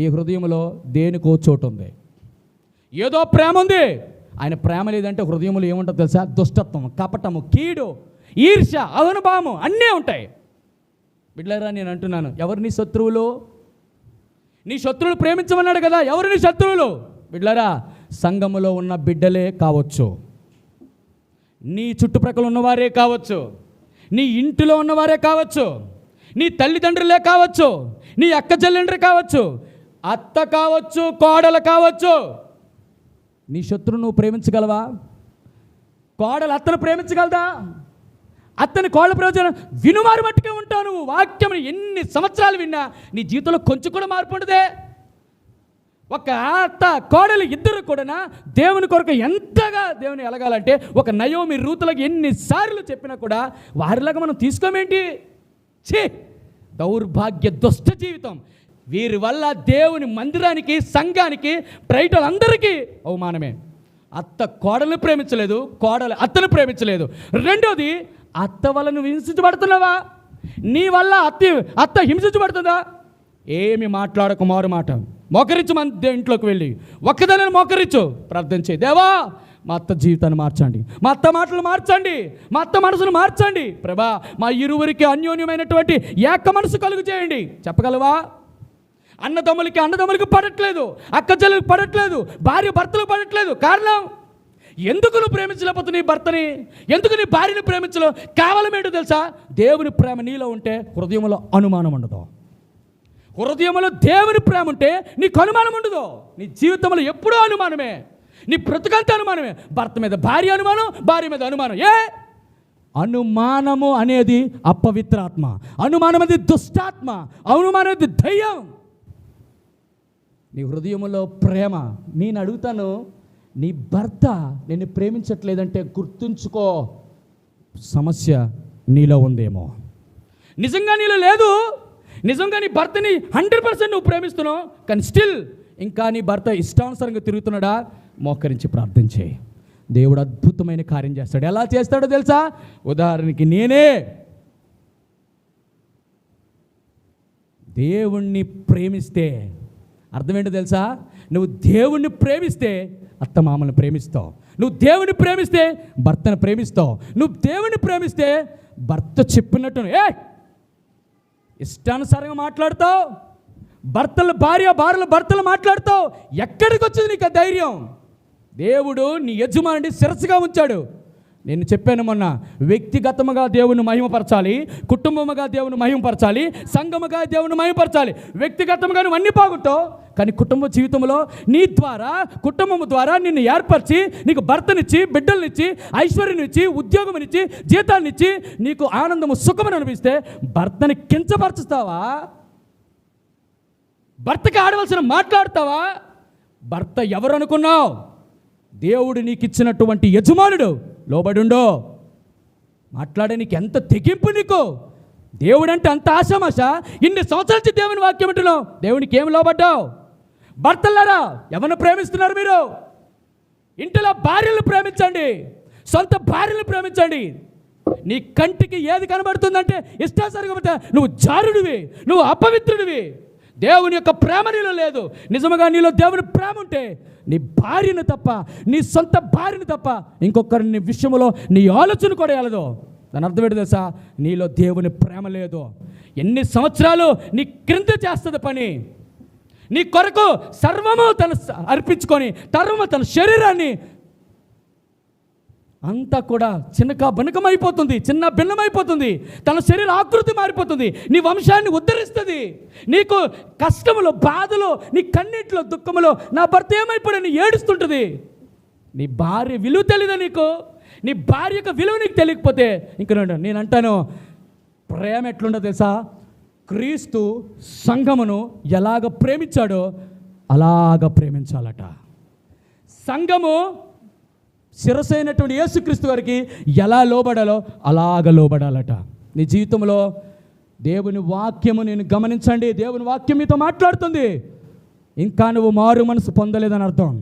ఈ హృదయంలో దేనికో చోటు ఉంది, ఏదో ప్రేమ ఉంది. ఆయన ప్రేమ లేదంటే హృదయంలో ఏముంటుంది తెలుసా? దుష్టత్వం, కపటము, కీడు, ఈర్ష్య, అహనుభావము అన్నీ ఉంటాయి. బిడ్డలారా, నేను అంటున్నాను, ఎవరు నీ శత్రువులు? నీ శత్రువులు ప్రేమించమన్నాడు కదా. ఎవరు నీ శత్రువులు? బిడ్డలారా, సంఘములో ఉన్న బిడ్డలే కావచ్చు, నీ చుట్టుప్రక్కల ఉన్నవారే కావచ్చు, నీ ఇంటిలో ఉన్నవారే కావచ్చు, నీ తల్లిదండ్రులే కావచ్చు, నీ అక్క చెల్లెండ్రు కావచ్చు, అత్త కావచ్చు, కోడలు కావచ్చు. నీ శత్రువు నువ్వు ప్రేమించగలవా? కోడలు అత్తను ప్రేమించగలదా? అత్తని కోళ్ళ ప్రయోజనం వినుమారు మట్టుకే ఉంటావు నువ్వు. వాక్యం ఎన్ని సంవత్సరాలు విన్నా నీ జీవితంలో కొంచెం కూడా మార్పు ఉండదే. ఒక అత్త కోడలు ఇద్దరు కూడా దేవుని కొరకు ఎంతగా దేవుని ఎలగాలంటే ఒక నయోమి రూతులకు ఎన్నిసార్లు చెప్పినా కూడా వారిలాగా మనం తీసుకోమేంటి? దౌర్భాగ్య దుష్ట జీవితం. వీరి వల్ల దేవుని మందిరానికి, సంఘానికి, ప్రైటలందరికీ అవమానమే. అత్త కోడలను ప్రేమించలేదు, కోడలు అత్తను ప్రేమించలేదు. రెండోది, అత్త వల్ల నువ్వు హింసించబడుతున్నావా? నీ వల్ల అత్త హింసించబడుతుందా? ఏమి మాట్లాడకు, మారు మాట మోకరించు. మన ఇంట్లోకి వెళ్ళి ఒక్కదాన్ని మోకరించు, ప్రార్థన చేయి. దేవా, మా అత్త జీవితాన్ని మార్చండి, మా అత్త మాటలు మార్చండి, మా అత్త మనసును మార్చండి ప్రభా. మా ఇరువురికి అన్యోన్యమైనటువంటి ఏక మనసు కలుగు చేయండి. చెప్పగలవా? అన్నదమ్ములకి పడట్లేదు, అక్క చెల్లెలకు పడట్లేదు, భార్య భర్తలకు పడట్లేదు. కారణం, ఎందుకు నువ్వు ప్రేమించలేకపోతే నీ భర్తని, ఎందుకు నీ భార్యని ప్రేమించలేవు? కావాలమేంటో తెలుసా? దేవుని ప్రేమ నీలో ఉంటే హృదయంలో అనుమానం ఉండదు. హృదయంలో దేవుని ప్రేమ ఉంటే నీకు అనుమానం ఉండదు. నీ జీవితంలో ఎప్పుడూ అనుమానమే, నీ బ్రతుకంతా అనుమానమే. భర్త మీద భార్య అనుమానం, భార్య మీద అనుమానం. అనుమానము అనేది అపవిత్రాత్మ, అనుమానం అనేది దుష్టాత్మ, అనుమానం అనేది దయ్యం. నీ హృదయంలో ప్రేమ. నేను అడుగుతాను, నీ భర్త నిన్ను ప్రేమించట్లేదంటే గుర్తుంచుకో, సమస్య నీలో ఉందేమో. నిజంగా నీలో లేదు, నిజంగా నీ భర్తని 100% నువ్వు ప్రేమిస్తున్నావు, కానీ స్టిల్ ఇంకా నీ భర్త ఇష్టానుసారంగా తిరుగుతున్నాడా? మోకరించి ప్రార్థన చేయి, దేవుడు అద్భుతమైన కార్యం చేస్తాడు. ఎలా చేస్తాడో తెలుసా? ఉదాహరణకి నేనే దేవుణ్ణి ప్రేమిస్తే అర్థమేంటో తెలుసా? నువ్వు దేవుణ్ణి ప్రేమిస్తే అత్తమామల్ని ప్రేమిస్తావు, నువ్వు దేవుని ప్రేమిస్తే భర్తను ప్రేమిస్తావు, నువ్వు దేవుని ప్రేమిస్తే భర్త చెప్పినట్టు ఇష్టానుసారంగా మాట్లాడతావు, భార్యలు భర్తలు మాట్లాడతావు. ఎక్కడికి వచ్చింది నీకు ఆ ధైర్యం? దేవుడు నీ యజమానిని శిరస్సుగా ఉంచాడు. నేను చెప్పాను మొన్న, వ్యక్తిగతముగా దేవుని మహిమపరచాలి, కుటుంబముగా దేవుని మహిమపరచాలి, సంఘముగా దేవుని మహిమపరచాలి. వ్యక్తిగతంగా నువ్వు అన్ని బాగుంటావు, కానీ కుటుంబ జీవితంలో నీ ద్వారా, కుటుంబము ద్వారా నిన్ను ఏర్పరిచి నీకు భర్తనిచ్చి, బిడ్డలనిచ్చి, ఐశ్వర్యనిచ్చి, ఉద్యోగంనిచ్చి, జీతాన్నిచ్చి, నీకు ఆనందము సుఖమని అనిపిస్తే భర్తని కించపరుచుతావా? భర్తకి ఆడవలసిన మాట్లాడతావా? భర్త ఎవరు అనుకున్నావు? దేవుడు నీకు ఇచ్చినటువంటి యజమానుడు. లోబడుండో. మాట్లాడే నీకు ఎంత తెగింపు నీకు! దేవుడు అంటే అంత ఆశామాష. ఇన్ని సంవత్సరాల నుంచి దేవుని వాక్యం అంటున్నావు, దేవునికి ఏమి లోబడ్డావు? భర్తలారా, ఎవరిని ప్రేమిస్తున్నారు మీరు? ఇంటిలో భార్యలు ప్రేమించండి, సొంత భార్యలు ప్రేమించండి. నీ కంటికి ఏది కనబడుతుందంటే ఇష్టాసరిగా నువ్వు జారుడివి, నువ్వు అపవిత్రుడివి. దేవుని యొక్క ప్రేమ నీలో లేదు. నిజముగా నీలో దేవుని ప్రేమ ఉంటే నీ భార్యను తప్ప, నీ సొంత భార్యను తప్ప ఇంకొకరిని విషయంలో నీ ఆలోచన కూడా వెళ్ళదు. దాని అర్థం ఏంటో తెలుసా? నీలో దేవుని ప్రేమ లేదు. ఎన్ని సంవత్సరాలు నీ క్రింద చేస్తుంది పని, నీ కొరకు సర్వము తను అర్పించుకొని తన శరీరాన్ని అంతా కూడా చిన్నక బనుకమైపోతుంది, చిన్న భిన్నమైపోతుంది, తన శరీర ఆకృతి మారిపోతుంది, నీ వంశాన్ని ఉద్ధరిస్తుంది. నీకు కష్టములో, బాధలో, నీ కన్నిట్లో, దుఃఖములో నా భర్త ఏమైపోయాడని ఏడుస్తుంటుంది. నీ భార్య విలువ తెలీదా నీకు? నీ భార్య యొక్క విలువ నీకు తెలియకపోతే ఇంక నేను అంటాను, ప్రేమ ఎట్లుండో తెలుసా? క్రీస్తు సంఘమును ఎలాగ ప్రేమించాడో అలాగ ప్రేమించాలట. సంఘము శిరస్సు అయినటువంటి యేసుక్రీస్తు గారికి ఎలా లోబడాలో అలాగ లోబడాలట. నీ జీవితంలో దేవుని వాక్యము నేను గమనించండి. దేవుని వాక్యం మీతో మాట్లాడుతుంది. ఇంకా నువ్వు మారు మనసు పొందలేదని అర్థం.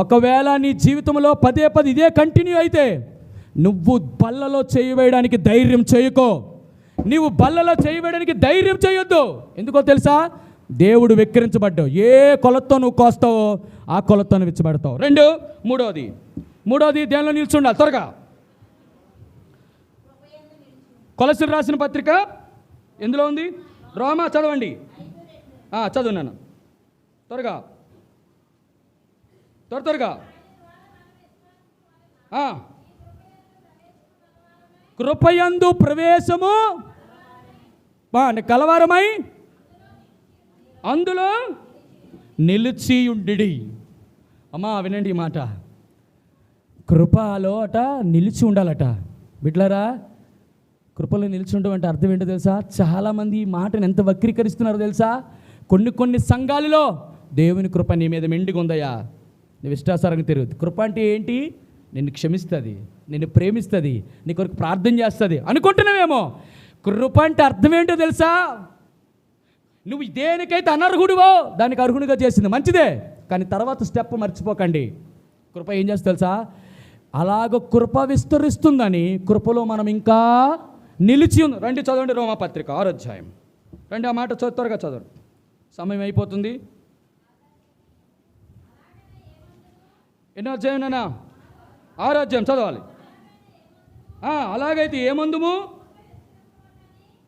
ఒకవేళ నీ జీవితంలో పదే ఇదే కంటిన్యూ అయితే నువ్వు బల్లలో చేయవేయడానికి ధైర్యం చేయకో. నీవు బల్లలో చేయవేయడానికి ధైర్యం చేయొద్దు. ఎందుకో తెలుసా? దేవుడు వెక్కిరించబడ్డావు. ఏ కొలతో నువ్వు కోస్తావో ఆ కొలతో నువ్వు విచ్చబడతావు. మూడోది దేనిలో నిల్చుండాలి? త్వరగా కొలస్సీలు రాసిన పత్రిక ఎందులో ఉంది? రోమా చదవండి. చదువున్నాను త్వరగా. కృపయందు ప్రవేశము కలవారమై అందులో నిలిచియుండి. అమ్మా వినండి ఈ మాట. కృపలో అట నిలిచి ఉండాలట. బిడ్డలారా, కృపలో నిలిచి ఉండమంటే అర్థం ఏంటో తెలుసా? చాలామంది ఈ మాటను ఎంత వక్రీకరిస్తున్నారో తెలుసా? కొన్ని సంఘాలలో దేవుని కృప నీ మీద మెండిగా ఉందయ్యా, నువ్వు ఇష్టాసారంగా తిరుగుతుంది. కృప అంటే ఏంటి? నిన్ను క్షమిస్తుంది, నిన్ను ప్రేమిస్తుంది, నీ కొరకు ప్రార్థన చేస్తుంది అనుకుంటున్నావేమో. కృప అంటే అర్థం ఏంటో తెలుసా? నువ్వు దేనికైతే అనర్హుడివో దానికి అర్హుడిగా చేసింది మంచిదే, కానీ తర్వాత స్టెప్ మర్చిపోకండి. కృప ఏం చేస్తుంది తెలుసా? అలాగ కృప విస్తరిస్తుందని కృపలో మనం ఇంకా నిలిచి ఉంది. రండి చదవండి రోమాపత్రిక 6వ అధ్యాయం. రండి, ఆ మాట త్వరగా చదవండి, సమయం అయిపోతుంది. ఎన్నో అధ్యాయం నాన్న? 6వ అధ్యాయం చదవాలి. అలాగైతే ఏమందుము?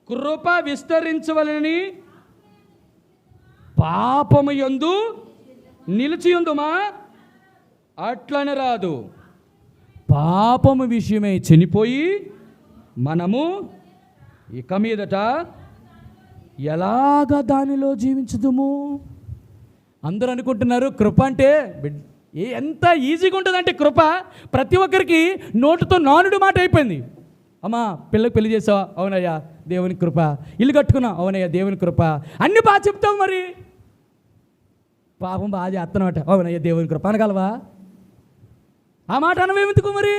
కృప విస్తరించవలని పాపము యందు నిలిచి ఉందుమా? అట్లనే రాదు. పాపము విషయమై చనిపోయి మనము ఇక మీదట ఎలాగ దానిలో జీవించుదుము? అందరూ అనుకుంటున్నారు కృప అంటే ఎంత ఈజీగా ఉంటుందంటే కృప ప్రతి ఒక్కరికి నోటుతో నానుడు మాట అయిపోయింది. అమ్మా పిల్లకి పెళ్లి చేసావా? అవునయ్యా దేవుని కృప. ఇల్లు కట్టుకున్నావు? అవునయ్యా దేవుని కృప. అన్నీ బాగా చెప్తావు, మరి పాపం బాగా చేస్తున్నావట? అవునయ్యా దేవుని కృప అనగలవా? ఆ మాట అనవేందుకు మరి?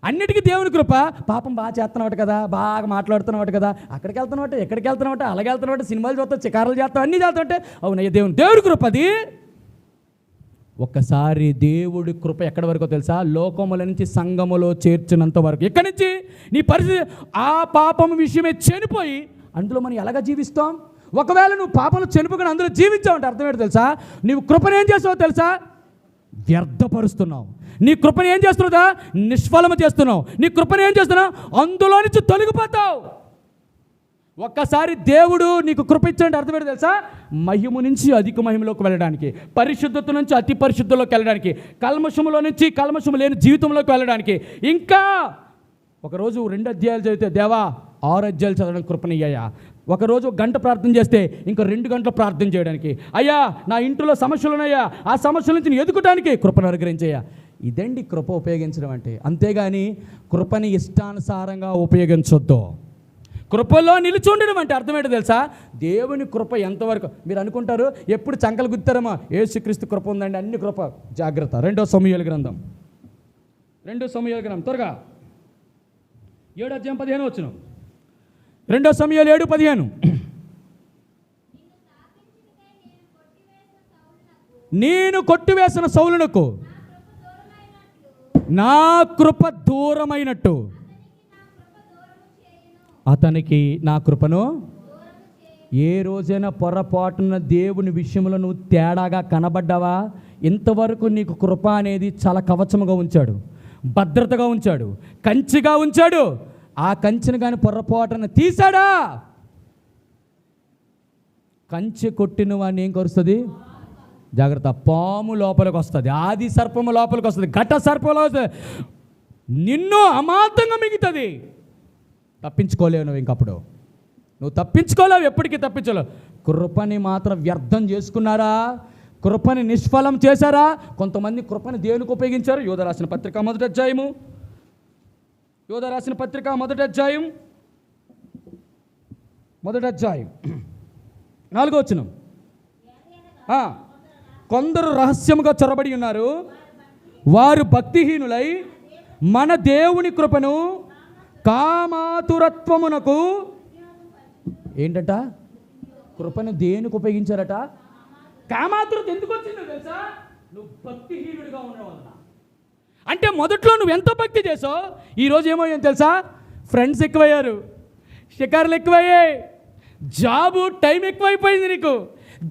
అన్నిటికీ దేవుని కృప. పాపం బాగా చేస్తున్నావు కదా, బాగా మాట్లాడుతున్నావు కదా, అక్కడికి వెళ్తున్నావు, ఎక్కడికి వెళ్తున్నావు, అలాగే వెళ్తున్నావు, సినిమాలు చూస్తావు, చికారాలు చేస్తావు, అన్నీ చేస్తావు. అవునయ్య దేవుని కృప అది. ఒక్కసారి దేవుడి కృప ఎక్కడి వరకు తెలుసా? లోకముల నుంచి సంఘములో చేర్చినంత వరకు. ఎక్కడి నుంచి నీ పరిస్థితి ఆ పాపం విషయమే చనిపోయి అందులో మనం ఎలాగ జీవిస్తాం? ఒకవేళ నువ్వు పాపంలో చనిపోకుండా అందులో జీవించావంటే అర్థం ఏంటో తెలుసా? నీవు కృపను ఏం చేస్తావో తెలుసా? వ్యర్థపరుస్తున్నావు. నీ కృపను ఏం చేస్తున్నావుదా? నిష్ఫలము చేస్తున్నావు. నీ కృపను ఏం చేస్తున్నావు? అందులో నుంచి తొలగిపోతావు. ఒక్కసారి దేవుడు నీకు కృప ఇచ్చాడంటే అర్థం ఏంటో తెలుసా? మహిమ నుంచి అధిక మహిమలోకి వెళ్ళడానికి, పరిశుద్ధత నుంచి అతి పరిశుద్ధంలోకి వెళ్ళడానికి, కల్మషములో నుంచి కల్మషము లేని జీవితంలోకి వెళ్ళడానికి. ఇంకా ఒకరోజు 2 అధ్యాయాలు చదివితే దేవా 6 అధ్యాయాలు చదవడానికి కృపనియ్యా. ఒకరోజు 1 గంట ప్రార్థన చేస్తే ఇంకా 2 గంటలు ప్రార్థన చేయడానికి. అయ్యా నా ఇంట్లో సమస్యలు ఉన్నాయా, ఆ సమస్యల నుంచి ఎదుగుటానికి కృపను అనుగ్రహించయ్యా. ఇదండి కృప ఉపయోగించడం అంటే. అంతేగాని కృపని ఇష్టానుసారంగా ఉపయోగించొద్దు. కృపలో నిలిచి ఉండడం అంటే అర్థం ఏంటో తెలుసా? దేవుని కృప ఎంతవరకు మీరు అనుకుంటారు, ఎప్పుడు చంకలు గుర్తారమ్మా, యేసుక్రీస్తు కృప ఉందండి, అన్ని కృప. జాగ్రత్త. 2 సమూయేలు గ్రంథం త్వరగా 7 అధ్యాయం 15 వచనం. 2 సమూయేలు 7:15. నేను కొట్టివేసిన సౌలునకు నా కృప దూరమైనట్టు అతనికి నా కృపను. ఏ రోజైనా పొరపాటున దేవుని విషయంలో నువ్వు తేడాగా కనబడ్డావా? ఇంతవరకు నీకు కృప అనేది చాలా కవచముగా ఉంచాడు, భద్రతగా ఉంచాడు, కంచిగా ఉంచాడు. ఆ కంచెను కానీ పొరపాటున తీసాడా, కంచె కొట్టిన వాడిని ఏం కరుస్తుంది? జాగ్రత్త. పాము లోపలికి వస్తుంది, ఆది సర్పము లోపలికి వస్తుంది, ఘట సర్పంలో వస్తుంది, నిన్ను అమాంతంగా మిగుతుంది. తప్పించుకోలేవు నువ్వు. ఇంకప్పుడు నువ్వు తప్పించుకోలేవు, ఎప్పటికీ తప్పించలేవు. కృపని మాత్రం వ్యర్థం చేసుకున్నారా? కృపని నిష్ఫలం చేశారా? కొంతమంది కృపని దేనికి ఉపయోగించారు? యోధ రాసిన పత్రిక 1వ అధ్యాయము, 1వ అధ్యాయం 4వ వచనం. కొందరు రహస్యముగా చొరబడి ఉన్నారు, వారు భక్తిహీనులై మన దేవుని కృపను కామాతురత్వమునకు. ఏంటట? కృపను దేనికి ఉపయోగించారట? కామాతురత. ఎందుకు వచ్చిందో తెలుసా? నువ్వు భక్తిహీనుడిగా ఉండడం వల్ల. అంటే మొదట్లో నువ్వు ఎంత భక్తి చేసావు, ఈరోజు ఏమయ్యావు తెలుసా? ఫ్రెండ్స్ ఎక్కువయ్యారు, షికారులు ఎక్కువయ్యాయి, జాబు టైం ఎక్కువైపోయింది, నీకు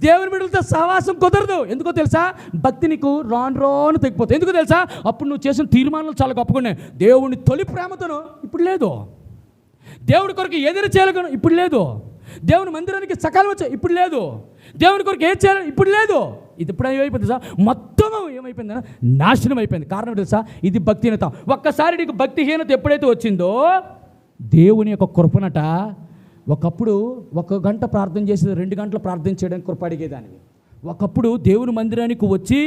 దేవుని బిడ్డలతో సహవాసం కుదరదు. ఎందుకో తెలుసా? భక్తి నీకు రాను తగ్గిపోతుంది. ఎందుకో తెలుసా? అప్పుడు నువ్వు చేసిన తీర్మానాలు చాలా గొప్పకున్నాయి. దేవుని తొలి ప్రేమతోను ఇప్పుడు లేదు, దేవుడి కొరకు ఏదైనా చేయాలను ఇప్పుడు లేదు, దేవుని మందిరానికి సకాలం వచ్చా ఇప్పుడు లేదు, దేవుని కొరకు ఏం చేయాలి ఇప్పుడు లేదు. ఇది ఇప్పుడు ఏమైపోయింది సార్? మొత్తం ఏమైపోయింది? నాశనం అయిపోయింది. కారణం తెలుసా? ఇది భక్తిహీనత. ఒక్కసారి నీకు భక్తిహీనత ఎప్పుడైతే వచ్చిందో దేవుని యొక్క కృపనట. ఒకప్పుడు 1 గంట ప్రార్థన చేసేది 2 గంటలు ప్రార్థన చేయడానికి కృప అడిగేదానివి. ఒకప్పుడు దేవుని మందిరానికి వచ్చి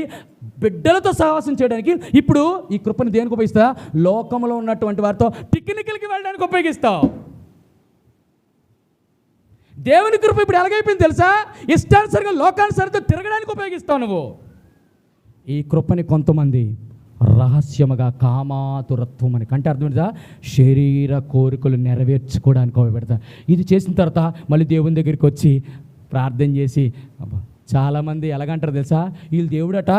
బిడ్డలతో సహవాసం చేయడానికి. ఇప్పుడు ఈ కృపను దేనికి ఉపయోగిస్తా? లోకంలో ఉన్నటువంటి వారితో పిక్నిక్లకి వెళ్ళడానికి ఉపయోగిస్తావు. దేవుని కృప ఇప్పుడు ఎలాగైపోయింది తెలుసా? ఇష్టానుసరిగా లోకానుసరితో తిరగడానికి ఉపయోగిస్తావు నువ్వు. ఈ కృపని కొంతమంది రహస్యముగా కామాతురత్వం అని, అంటే అర్థమైందా? శరీర కోరికలు నెరవేర్చుకోవడానికి ఉపయోగపెడతా. ఇది చేసిన తర్వాత మళ్ళీ దేవుని దగ్గరికి వచ్చి ప్రార్థన చేసి, చాలామంది ఎలాగంటారు తెలుసా? వీళ్ళు దేవుడట.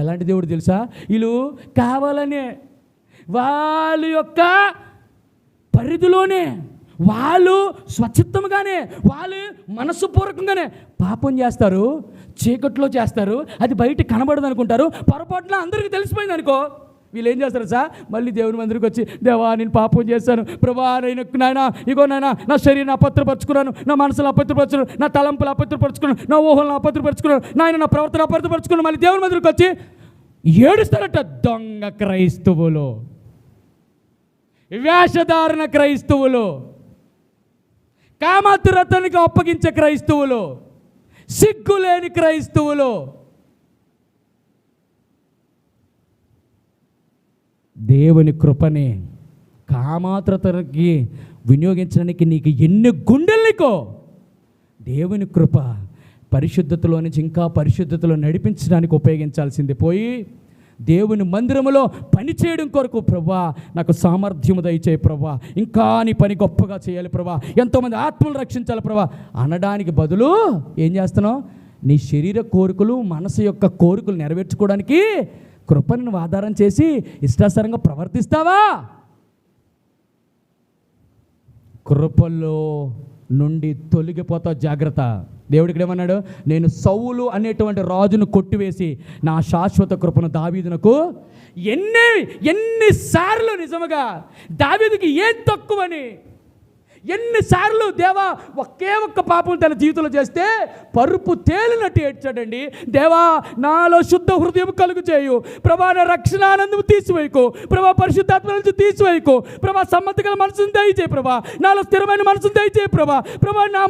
ఎలాంటి దేవుడు తెలుసా? వీళ్ళు కావాలనే వాళ్ళ యొక్క పరిధిలోనే, వాళ్ళు స్వచ్ఛిత్తంగానే, వాళ్ళు మనస్సుపూర్వకంగానే పాపం చేస్తారు, చీకట్లో చేస్తారు, అది బయట కనబడదు అనుకుంటారు. పొరపాటున అందరికీ తెలిసిపోయింది అనుకో, వీళ్ళు ఏం చేస్తారు సార్? మళ్ళీ దేవుని మందిరికి వచ్చి, దేవా నేను పాపం చేశాను ప్రభా, నాయన ఇగో నాయన నా శరీరం అపత్రపరుచుకున్నాను, నా మనసును అపత్రపరుచుకున్నాను, నా తలంపులు అపత్రపరుచుకున్నాను, నా ఊహలను అపత్రపరుచుకున్నాను, నాయన నా ప్రవర్తన అపత్రపరుచుకున్నాను. మళ్ళీ దేవుని మందిరికి వచ్చి ఏడుస్తారట. దొంగ క్రైస్తవులు, వేషధారణ క్రైస్తవులు, కామాతురతనికి అప్పగించే క్రైస్తవులు, సిగ్గులేని క్రైస్తవులు. దేవుని కృపని కామాతురతకి వినియోగించడానికి నీకు ఎన్ని గుండెలనికో. దేవుని కృప పరిశుద్ధతలో నుంచి ఇంకా పరిశుద్ధతలో నడిపించడానికి ఉపయోగించాల్సింది పోయి దేవుని మందిరములో పని చేయడం కొరకు ప్రభువా నాకు సామర్థ్యము దయచేయి ప్రభువా, ఇంకా నీ పని గొప్పగా చేయాలి ప్రభువా, ఎంతోమంది ఆత్మలు రక్షించాలి ప్రభువా అనడానికి బదులు ఏం చేస్తున్నావు? నీ శరీర కోరికలు, మనసు యొక్క కోరికలు నెరవేర్చుకోవడానికి కృపను నువ్వు ఆధారం చేసి ఇష్టానుసారంగా ప్రవర్తిస్తావా? కృపలో నుండి తొలగిపోతావు, జాగ్రత్త. దేవుడు ఇక్కడ ఏమన్నాడు? నేను సౌలు అనేటువంటి రాజును కొట్టివేసి నా శాశ్వత కృపను దావీదునకు ఎన్నిసార్లు నిజముగా దావీదుకి ఏం తక్కువని ఎన్నిసార్లు దేవా ఒకే ఒక్క పాపం తన జీవితంలో చేస్తే పరుపు తేలినట్టు ఏడ్చాడండి. దేవా నాలో శుద్ధ హృదయం కలుగు చేయు ప్రభా, నా రక్షణ ఆనందం తీసివేయకు ప్రభా, పరిశుద్ధాత్మ నుంచి తీసివేయకు ప్రభా, సమ్మతిగల మనసును దయచేయి ప్రభా, నాలో స్థిరమైన మనసును దయచేయి ప్రభా, ప్రభా నా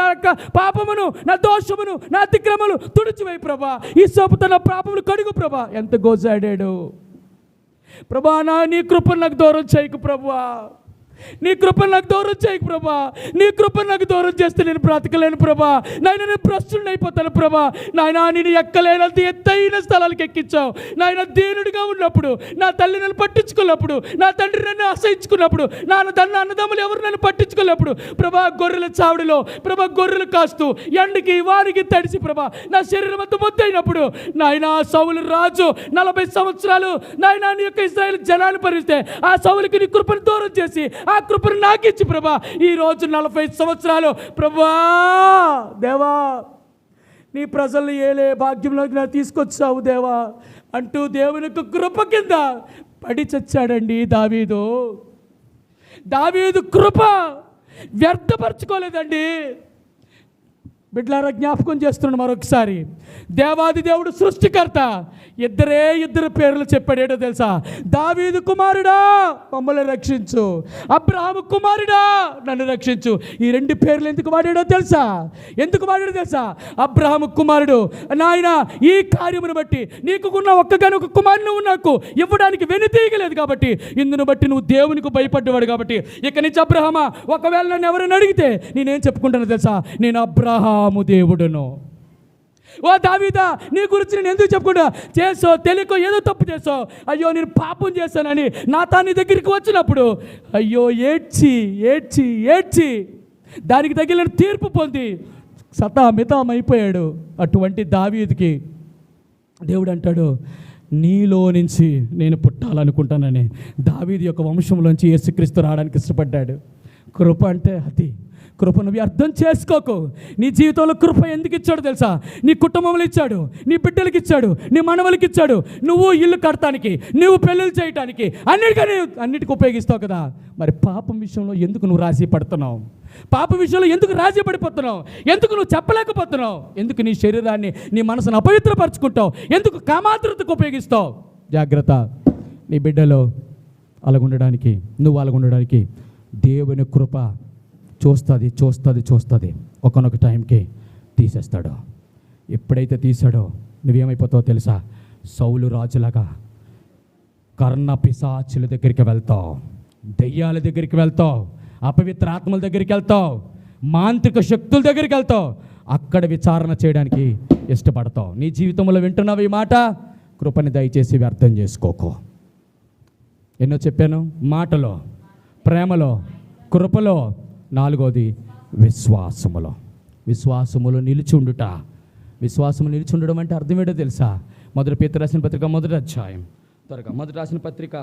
నా యొక్క పాపమును, నా దోషమును, నా అతిక్రమలు తుడిచివేయి ప్రభా, ఈ సోపుతో నా పాపములు కడుగు ప్రభా. ఎంత గోజాడాడు ప్రభా, నీ కృపను నాకు దూరం చేయకు ప్రభా, నీ కృపను నాకు దూరం చేయకు ప్రభా, నీ కృపను నాకు దూరం చేస్తే నేను బ్రతకలేను ప్రభా, నాయన నేను భ్రష్టుని అయిపోతాను ప్రభా. నాయన నేను ఎక్కలేనంత ఎత్తైన స్థలాలకు ఎక్కించావు నాయన. దీనుడిగా ఉన్నప్పుడు, నా తల్లి నన్ను పట్టించుకున్నప్పుడు, నా తండ్రి నన్ను అసహించుకున్నప్పుడు, అన్నదమ్ములు ఎవరు నన్ను పట్టించుకున్నప్పుడు ప్రభా, గొర్రెల చావుడిలో ప్రభా గొర్రెలు కాస్తూ ఎండకి వారికి తడిసి ప్రభా నా శరీరం అంతా మొత్తైనప్పుడు నాయన సౌలు రాజు 40 సంవత్సరాలు నాయన నీ యొక్క ఇశ్రాయేలు జనాన్ని పరిస్తే ఆ సౌలుకి నీ కృపను దూరం చేసి ఆ కృపను నాకు ఇచ్చి ప్రభా ఈరోజు 40 సంవత్సరాలు ప్రభా దేవా నీ ప్రజల్ని ఏలే భాగ్యంలోకి నాకు తీసుకొచ్చావు దేవా అంటూ దేవుని యొక్క కృప కింద పడి చచ్చాడండి దావీదు. దావీదు కృప వ్యర్థపరచుకోలేదండి. బిడ్డలారా జ్ఞాపకం చేస్తున్నాడు మరొకసారి, దేవాది దేవుడు సృష్టికర్త ఇద్దరు పేర్లు చెప్పాడు. ఏంటో తెలుసా? దావీదు కుమారుడా మమ్మల్ని రక్షించు, అబ్రహాము కుమారుడా నన్ను రక్షించు. ఈ 2 పేర్లు ఎందుకు వాడాడో తెలుసా? అబ్రహాము కుమారుడు నాయన ఈ కార్యమును బట్టి నీకున్న ఒక్కగానొక కుమారుని నాకు ఇవ్వడానికి వెనుతీయగలేదు కాబట్టి, ఇందును బట్టి నువ్వు దేవునికి భయపడ్డవాడు కాబట్టి ఇక నుంచి అబ్రహామా ఒకవేళ నన్ను ఎవరైనా అడిగితే నేనేం చెప్పుకుంటానో తెలుసా? నేను అబ్రహాము దేవుడును. ఓ దావీదా, నీ గురించి నేను ఎందుకు చెప్పుకుంటా? చేసో తెలియకో ఏదో తప్పు చేసావు, అయ్యో నేను పాపం చేశానని నీ దగ్గరికి వచ్చినప్పుడు అయ్యో ఏడ్చి దానికి తగిలిన తీర్పు పొంది సతామితం అయిపోయాడు. అటువంటి దావీదుకి దేవుడు అంటాడు, నీలో నుంచి నేను పుట్టాలనుకుంటానని దావీదు యొక్క వంశంలోంచి యేసుక్రీస్తు రావడానికి ఇష్టపడ్డాడు. కృప అంటే అది. కృపను అర్థం చేసుకోకు. నీ జీవితంలో కృప ఎందుకు ఇచ్చాడు తెలుసా? నీ కుటుంబంలో ఇచ్చాడు, నీ బిడ్డలకి ఇచ్చాడు, నీ మనవలకి ఇచ్చాడు, నువ్వు ఇల్లు కడటానికి, నువ్వు పెళ్ళిళ్ళు చేయటానికి, అన్నిటికీ ఉపయోగిస్తావు కదా. మరి పాపం విషయంలో ఎందుకు నువ్వు రాజీ పడుతున్నావు? పాప విషయంలో ఎందుకు రాజీ పడిపోతున్నావు? ఎందుకు నువ్వు చెప్పలేకపోతున్నావు? ఎందుకు నీ శరీరాన్ని, నీ మనసును అపవిత్రపరచుకుంటావు? ఎందుకు కామాతృతకు ఉపయోగిస్తావు? జాగ్రత్త. నీ బిడ్డలో అలాగుండడానికి, నువ్వు అలాగుండడానికి దేవుని కృప చూస్తుంది. ఒకనొక టైంకి తీసేస్తాడు. ఎప్పుడైతే తీసాడో నువ్వేమైపోతావో తెలుసా? సౌలు రాజులాగా కర్ణ పిశాచుల దగ్గరికి వెళ్తావు, దెయ్యాల దగ్గరికి వెళ్తావు, అపవిత్ర ఆత్మల దగ్గరికి వెళ్తావు, మాంత్రిక శక్తుల దగ్గరికి వెళ్తావు. అక్కడ విచారణ చేయడానికి ఇష్టపడతావు. నీ జీవితంలో వింటున్నావు ఈ మాట? కృపని దయచేసి వ్యర్థం చేసుకోకు. ఎన్నో చెప్పాను, మాటలో, ప్రేమలో, కృపలో. 4వది విశ్వాసములో నిలిచి ఉండుట. విశ్వాసము నిలిచి ఉండడం అంటే అర్థం ఏంటో తెలుసా? మొదటి పేతురు రాసిన పత్రిక 1వ అధ్యాయం. త్వరగా మొదటి రాసిన పత్రిక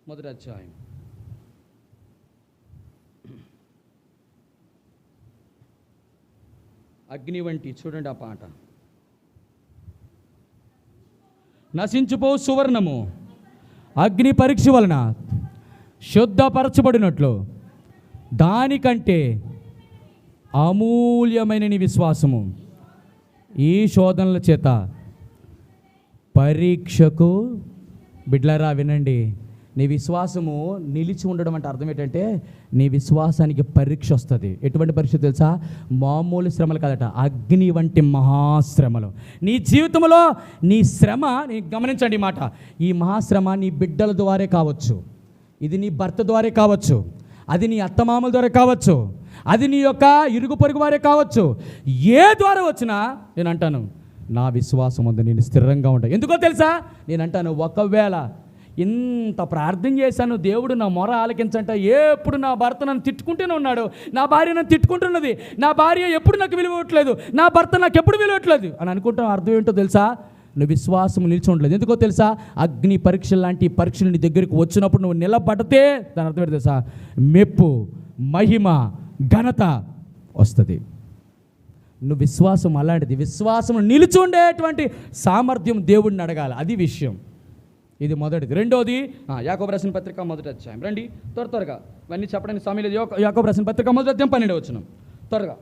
1వ అధ్యాయం. అగ్ని వంటి, చూడండి ఆ పాట. నశించుపో సువర్ణము అగ్ని పరీక్ష వలన శుద్ధపరచబడినట్లు దానికంటే అమూల్యమైన నీ విశ్వాసము ఈ శోధనల చేత పరీక్షకు. బిడ్డలారా వినండి, నీ విశ్వాసము నిలిచి ఉండడం అంటే అర్థం ఏంటంటే నీ విశ్వాసానికి పరీక్ష వస్తుంది. ఎటువంటి పరీక్ష తెలుసా? మామూలు శ్రమలు కాదట, అగ్ని వంటి మహాశ్రమలు. నీ జీవితంలో నీ శ్రమ, గమనించండి ఈ మాట, ఈ మహాశ్రమ నీ బిడ్డల ద్వారే కావచ్చు, ఇది నీ భర్త ద్వారే కావచ్చు, అది నీ అత్తమామల ద్వారా కావచ్చు, అది నీ యొక్క ఇరుగు పొరుగు వారే కావచ్చు. ఏ ద్వారా వచ్చినా నేను అంటాను, నా విశ్వాసం అందు నేను స్థిరంగా ఉంటాను. ఎందుకో తెలుసా? నేను అంటాను, ఒకవేళ ఇంత ప్రార్థన చేశాను, దేవుడు నా మొర ఆలకించంట, ఎప్పుడు నా భర్త నన్ను తిట్టుకుంటూనే ఉన్నాడు, నా భార్య నన్ను తిట్టుకుంటున్నది, నా భార్య ఎప్పుడు నాకు విలువ ఇవ్వట్లేదు, నా భర్త నాకు ఎప్పుడు విలువ ఇవ్వట్లేదు అని అనుకుంటాం. అర్థం ఏంటో తెలుసా? నువ్వు విశ్వాసం నిలిచి ఉండలేదు. ఎందుకో తెలుసా? అగ్ని పరీక్షలు లాంటి పరీక్షలు నీ దగ్గరికి వచ్చినప్పుడు నువ్వు నిలబడితే దాని అర్థం ఏంటో తెలుసా? మెప్పు, మహిమ, ఘనత వస్తుంది. నువ్వు విశ్వాసం అలాంటిది. విశ్వాసం నిలిచి ఉండేటువంటి సామర్థ్యం దేవుడిని అడగాలి. అది విషయం. ఇది మొదటిది. రెండోది యాకోబు రాసిన పత్రిక మొదటి అధ్యాయం. రండి త్వరగా ఇవన్నీ చెప్పడానికి సమయం లేదు. యాకోబు రాసిన పత్రిక మొదటి అధ్యాయం 12వ వచనం. త్వరగా.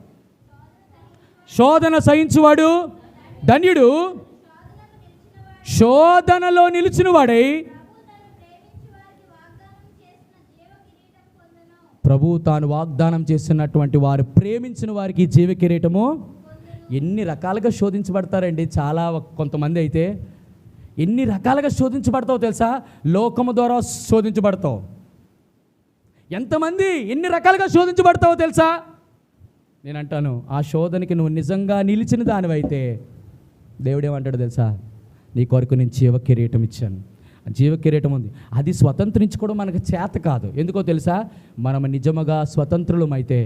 శోధన సహించువాడు ధన్యుడు, శోధనలో నిలిచిన వాడై ప్రభు తాను వాగ్దానం చేస్తున్నటువంటి వారు ప్రేమించిన వారికి జీవ కిరీటము. ఎన్ని రకాలుగా శోధించబడతారండి చాలా కొంతమంది అయితే. ఎన్ని రకాలుగా శోధించబడతావు తెలుసా? లోకము ద్వారా శోధించబడతావు. ఎంతమంది ఎన్ని రకాలుగా శోధించబడతావో తెలుసా? నేను అంటాను, ఆ శోధనకి నువ్వు నిజంగా నిలిచిన దానివైతే దేవుడు ఏమంటాడు తెలుసా? నీ కొరకు నేను జీవ కిరీటం ఇచ్చాను. జీవ కిరీటం ఉంది. అది స్వతంత్రించుకోవడం మనకు చేత కాదు. ఎందుకో తెలుసా? మనం నిజముగా స్వతంత్రులమైతే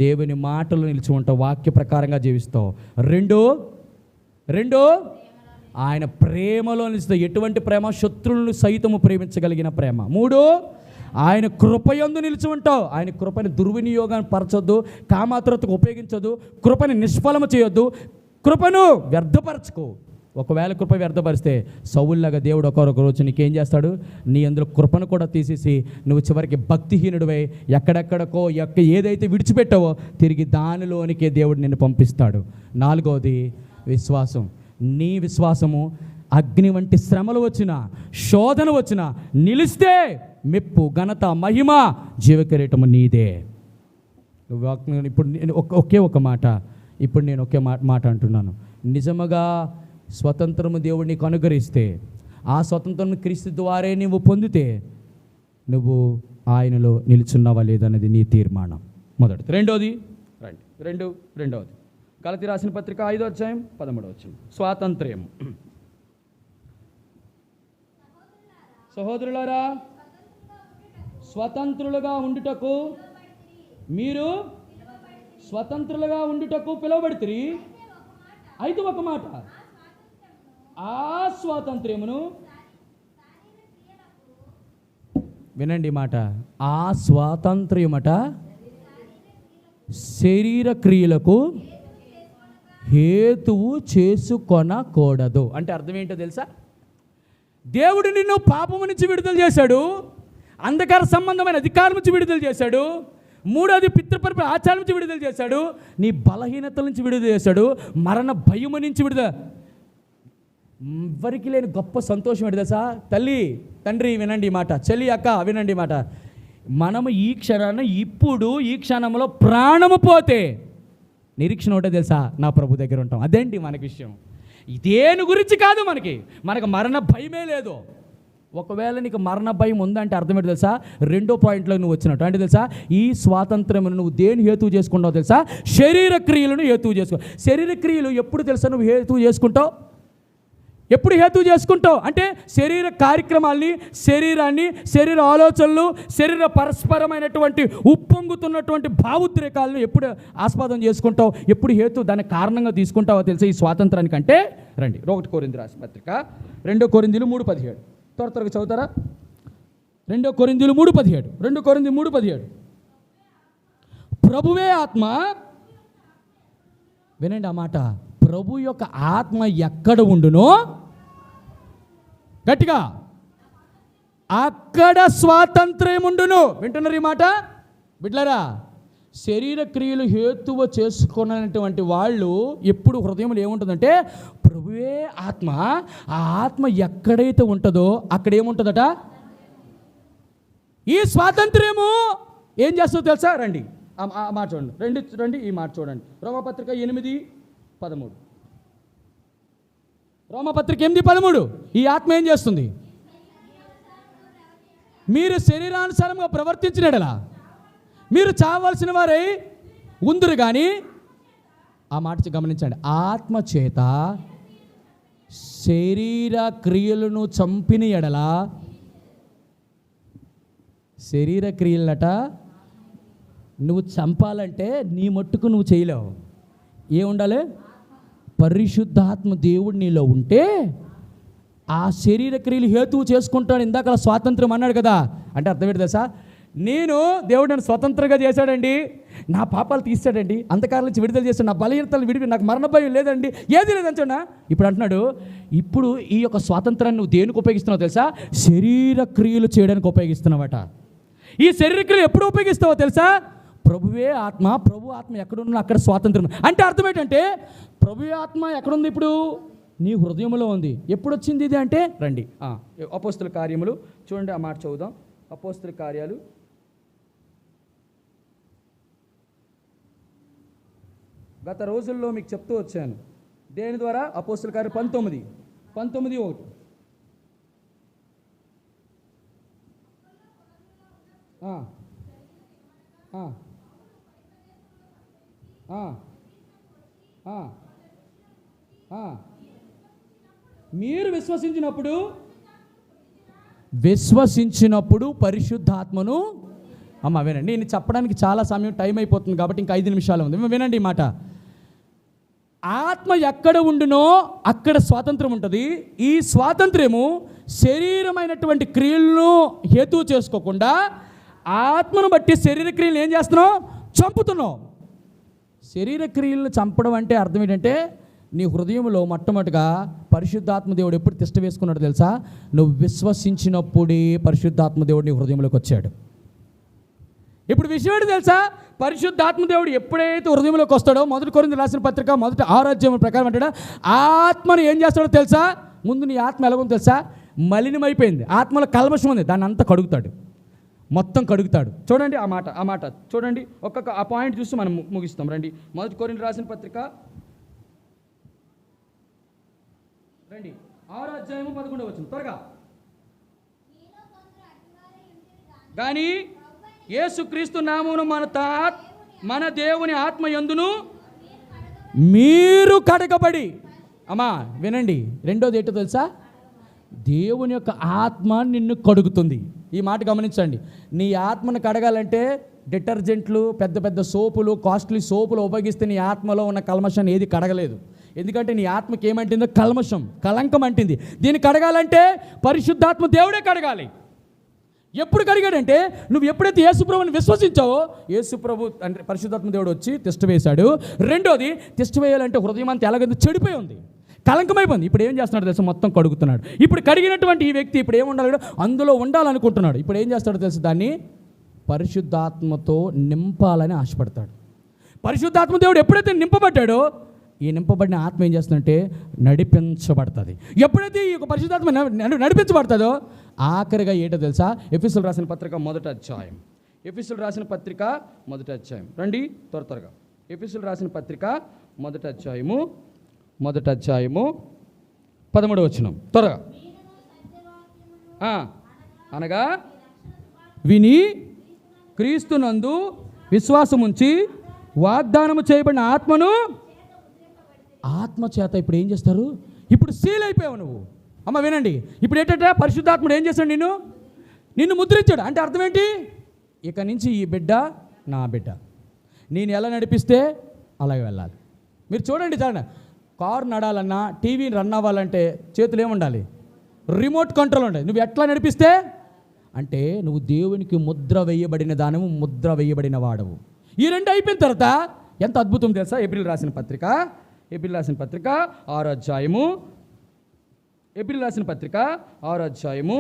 దేవుని మాటలు నిలిచి ఉంటావు, వాక్య ప్రకారంగా జీవిస్తావు. రెండు ఆయన ప్రేమలో నిలుస్తావు. ఎటువంటి ప్రేమ? శత్రువులను సైతము ప్రేమించగలిగిన ప్రేమ. 3 ఆయన కృపయందు నిలిచి ఉంటావు. ఆయన కృపని దుర్వినియోగాన్ని పరచొద్దు, కామాతురతకు ఉపయోగించొద్దు, కృపని నిష్ఫలము చేయొద్దు, కృపను వ్యర్థపరచుకో. ఒకవేళ కృప వ్యర్థపరిస్తే సౌలులాగా దేవుడు ఒకరొక రోజు నీకేం చేస్తాడు? నీ అందులో కృపను కూడా తీసేసి నువ్వు చివరికి భక్తిహీనుడివై ఎక్కడెక్కడికో ఏదైతే విడిచిపెట్టావో తిరిగి దానిలోనికే దేవుడు నిన్ను పంపిస్తాడు. 4వది విశ్వాసం. నీ విశ్వాసము అగ్ని వంటి శ్రమలు వచ్చినా, శోధన వచ్చినా నిలిస్తే మెప్పు, ఘనత, మహిమ, జీవకిరీటము నీదే. ఇప్పుడు ఒకే ఒక మాట ఇప్పుడు నేను ఒకే మాట అంటున్నాను. నిజముగా స్వతంత్రము దేవుడు నీకు అనుగ్రహిస్తే, ఆ స్వతంత్రం క్రీస్తు ద్వారే నువ్వు పొందితే నువ్వు ఆయనలో నిలుచున్నావా లేదన్నది నీ తీర్మానం. మొదటిది. రెండవది గలతీ రాసిన పత్రిక 5వ అధ్యాయం 13వ వచనం. స్వాతంత్ర్యము. సహోదరులారా, స్వతంత్రులుగా ఉండుటకు మీరు స్వతంత్రులుగా ఉండుటకు పిలువబడితిరి. అయితే ఒక మాట, ఆ స్వాతంత్ర్యమును వినండి మాట, ఆ స్వాతంత్ర్యమట శరీర క్రియలకు హేతువు చేసుకొనకూడదు. అంటే అర్థం ఏంటో తెలుసా? దేవుడు నిన్ను పాపము నుంచి విడుదల చేశాడు, అంధకార సంబంధమైన అధికారం నుంచి విడుదల చేశాడు, 3వది పితృపరప ఆచారం నుంచి విడుదల చేశాడు, నీ బలహీనతల నుంచి విడుదల చేశాడు, మరణ భయము నుంచి విడుదల. ఎవరికి లేని గొప్ప సంతోషం ఏంటి తెలుసా? తల్లి, తండ్రి వినండి మాట, చెల్లి, అక్క వినండి మాట. మనము ఈ క్షణాన్ని ఇప్పుడు ఈ క్షణంలో ప్రాణము పోతే నిరీక్షణ ఒకటే తెలుసా? నా ప్రభు దగ్గర ఉంటాం. అదేంటి మనకి విషయం. ఇదేని గురించి కాదు, మనకు మరణ భయమే లేదు. ఒకవేళ నీకు మరణ భయం ఉందంటే అర్థం ఏంటి తెలుసా? 2వ పాయింట్లో నువ్వు వచ్చినట్టు. అంటే తెలుసా? ఈ స్వాతంత్ర్యమును నువ్వు దేని హేతువు చేసుకుంటావు తెలుసా? శరీర క్రియలను హేతువు చేసుకో. శరీర క్రియలు ఎప్పుడు తెలుసా నువ్వు హేతువు చేసుకుంటావు? ఎప్పుడు హేతువు చేసుకుంటావు అంటే శరీర కార్యక్రమాల్ని, శరీరాన్ని, శరీర ఆలోచనలు, శరీర పరస్పరమైనటువంటి ఉప్పొంగుతున్నటువంటి భావోద్రేకాలను ఎప్పుడు ఆస్వాదం చేసుకుంటావు? ఎప్పుడు హేతు దాన్ని కారణంగా తీసుకుంటావో తెలుసా ఈ స్వాతంత్రానికి? అంటే రండి 1 కొరింథీ రాసిన పత్రిక 2 కొరింథీలు 3:17 త్వరగా చదువుతారా? 2 కొరింథీలు 3:17 2 కొరింథీ 3:17 ప్రభువే ఆత్మ. వినండి ఆ మాట, ప్రభు యొక్క ఆత్మ ఎక్కడ ఉండునో గట్టిగా అక్కడ స్వాతంత్ర్యం ఉండును. వింటున్నారు ఈ మాట బిడ్డలారా? శరీర క్రియలు హేతువు చేసుకున్నటువంటి వాళ్ళు ఎప్పుడు హృదయంలో ఏముంటుందంటే ప్రభువే ఆత్మ. ఆ ఆత్మ ఎక్కడైతే ఉంటుందో అక్కడ ఏముంటుందట? ఈ స్వాతంత్ర్యము ఏం చేస్తుందో తెలుసా? రండి ఆ మాట చూడండి, రండి ఈ మాట చూడండి. రోమపత్రిక 8:13 రోమపత్రిక 8:13 ఈ ఆత్మ ఏం చేస్తుంది? మీరు శరీరానుసారంగా ప్రవర్తించినడలా మీరు చావాల్సిన వారై ఉందురు కానీ, ఆ మాట గమనించండి, ఆత్మ చేత శరీర క్రియలను చంపిన ఎడల, శరీర క్రియలట నువ్వు చంపాలంటే నీ మట్టుకు నువ్వు చేయలేవు. ఏముండాలి? పరిశుద్ధాత్మ దేవుడు నీలో ఉంటే ఆ శరీర క్రియలు హేతువు చేసుకుంటాడు. ఇందాక స్వాతంత్రం అన్నాడు కదా, అంటే అర్థమేంటి తెలుసా? నేను దేవుడు నన్ను స్వతంత్రంగా చేశాడండి, నా పాపాలు తీసాడండి, అంధకారం నుంచి విడుదల చేశాడు, నా బలహీనతలు విడిపి, నాకు మరణ భయం లేదండి, ఏది లేదంటున్నా. ఇప్పుడు అంటున్నాడు, ఇప్పుడు ఈ యొక్క స్వాతంత్రాన్ని నువ్వు దేనికి ఉపయోగిస్తున్నావు తెలుసా? శరీర క్రియలు చేయడానికి ఉపయోగిస్తున్నావట. ఈ శరీర క్రియలు ఎప్పుడు ఉపయోగిస్తావో తెలుసా? ప్రభువే ఆత్మ, ప్రభు ఆత్మ ఎక్కడున్నా అక్కడ స్వాతంత్రం. అంటే అర్థం ఏంటంటే, ప్రభు ఆత్మ ఎక్కడుంది? ఇప్పుడు నీ హృదయంలో ఉంది. ఎప్పుడు వచ్చింది ఇది అంటే, రండి అపోస్తుల కార్యములు చూడండి, ఆ మాట చదువుదాం. అపోస్తుల కార్యాలు గత రోజుల్లో మీకు చెప్తూ వచ్చాను. దేని ద్వారా? అపోస్తుల కార్యం 19:1. మీరు విశ్వసించినప్పుడు పరిశుద్ధాత్మను వినండి. నేను చెప్పడానికి చాలా సమయం టైం అయిపోతుంది కాబట్టి ఇంకా 5 నిమిషాలు ఉంది. వినండి ఈ మాట. ఆత్మ ఎక్కడ ఉండునో అక్కడ స్వాతంత్రం ఉంటుంది. ఈ స్వాతంత్ర్యము శరీరమైనటువంటి క్రియలను హేతువు చేసుకోకుండా ఆత్మను బట్టి శరీర క్రియలు ఏం చేస్తున్నావు? చంపుతున్నావు. శరీర క్రియలను చంపడం అంటే అర్థం ఏంటంటే, నీ హృదయంలో మొట్టమొదటిగా పరిశుద్ధాత్మ దేవుడు ఎప్పుడు తిష్ట వేసుకున్నాడు తెలుసా? నువ్వు విశ్వసించినప్పుడే పరిశుద్ధాత్మ దేవుడు నీ హృదయంలోకి వచ్చాడు. ఇప్పుడు విషయం ఏంటి తెలుసా? పరిశుద్ధాత్మ దేవుడు ఎప్పుడైతే హృదయంలోకి వస్తాడో, 1 కొరింథీయులకు రాసిన పత్రిక 1వ అధ్యాయం ప్రకారం అంటాడు, ఆత్మను ఏం చేస్తాడో తెలుసా? ముందు నీ ఆత్మ ఎలాగో తెలుసా? మలినమైపోయింది, ఆత్మలో కల్మషం ఉంది, దాన్ని అంతా కడుగుతాడు, మొత్తం కడుగుతాడు. చూడండి ఆ మాట చూడండి. ఒక్కొక్క ఆ పాయింట్ చూసి మనం ముగిస్తాం. రండి, 1 కొరింథీయులకు రాసిన పత్రిక రండి 6వ అధ్యాయము 11వ వచనం త్వరగా. కానీ యేసుక్రీస్తు నామమున మన దేవుని ఆత్మ యందును మీరు కడగబడి. వినండి, రెండోది ఏంటో తెలుసా? దేవుని యొక్క ఆత్మ నిన్ను కడుగుతుంది. ఈ మాట గమనించండి. నీ ఆత్మను కడగాలంటే డిటర్జెంట్లు, పెద్ద పెద్ద సోపులు, కాస్ట్లీ సోపులు ఉపయోగిస్తే నీ ఆత్మలో ఉన్న కల్మషాన్ని ఏది కడగలేదు. ఎందుకంటే నీ ఆత్మకి ఏమంటుందో కల్మషం, కలంకం అంటుంది. దీన్ని కడగాలంటే పరిశుద్ధాత్మ దేవుడే కడగాలి. ఎప్పుడు కడిగాడంటే, నువ్వు ఎప్పుడైతే యేసుప్రభుని విశ్వసించావో, యేసుప్రభు అంటే పరిశుద్ధాత్మ దేవుడు వచ్చి తిష్ట వేశాడు. రెండోది, తిష్ట వేయాలంటే హృదయం అంతా ఎలాగైంది? చెడిపోయి ఉంది, కలంకమైపోయింది. ఇప్పుడు ఏం చేస్తున్నాడు తెలుసు? మొత్తం కడుగుతున్నాడు. ఇప్పుడు కడిగినటువంటి ఈ వ్యక్తి ఇప్పుడు ఏం ఉండాలి? అందులో ఉండాలనుకుంటున్నాడు. ఇప్పుడు ఏం చేస్తాడో తెలుసు? దాన్ని పరిశుద్ధాత్మతో నింపాలని ఆశపడతాడు. పరిశుద్ధాత్మ దేవుడు ఎప్పుడైతే నింపబడ్డాడో, ఈ నింపబడిన ఆత్మ ఏం చేస్తుందంటే నడిపించబడుతుంది. ఎప్పుడైతే ఈ యొక్క పరిశుద్ధాత్మ నడిపించబడుతుందో, ఆఖరిగా ఏంటో తెలుసా? ఎఫెసీయులకు రాసిన పత్రిక 1వ అధ్యాయం. ఎఫెసీయులకు రాసిన పత్రిక 1వ అధ్యాయం. రండి త్వరగా. ఎఫెసీయులకు రాసిన పత్రిక 1వ అధ్యాయము 13వ వచనం త్వరగా. అనగా విని క్రీస్తునందు విశ్వాసముంచి వాగ్దానము చేయబడిన ఆత్మను, ఆత్మ చేత ఇప్పుడు ఏం చేస్తారు? ఇప్పుడు సీల్ అయిపోయావు నువ్వు. వినండి, ఇప్పుడు ఏంటంటే పరిశుద్ధాత్ముడు ఏం చేశాడు? నిన్ను ముద్రించాడు. అంటే అర్థం ఏంటి? ఇక నుంచి ఈ బిడ్డ నా బిడ్డ, నేను ఎలా నడిపిస్తే అలాగే వెళ్ళాలి. మీరు చూడండి, కారు నడాలన్నా, టీవీని రన్ అవ్వాలంటే చేతులు ఏముండాలి? రిమోట్ కంట్రోల్ ఉండాలి. నువ్వు ఎట్లా నడిపిస్తే అంటే నువ్వు దేవునికి ముద్ర వేయబడిన దానము, ముద్ర వేయబడిన వాడవు. ఈ రెండు అయిపోయిన తర్వాత ఎంత అద్భుతం తెలుసా? ఏప్రిల్ రాసిన పత్రిక 6వ అధ్యాయము, ఏప్రిల్ రాసిన పత్రిక 6వ అధ్యాయము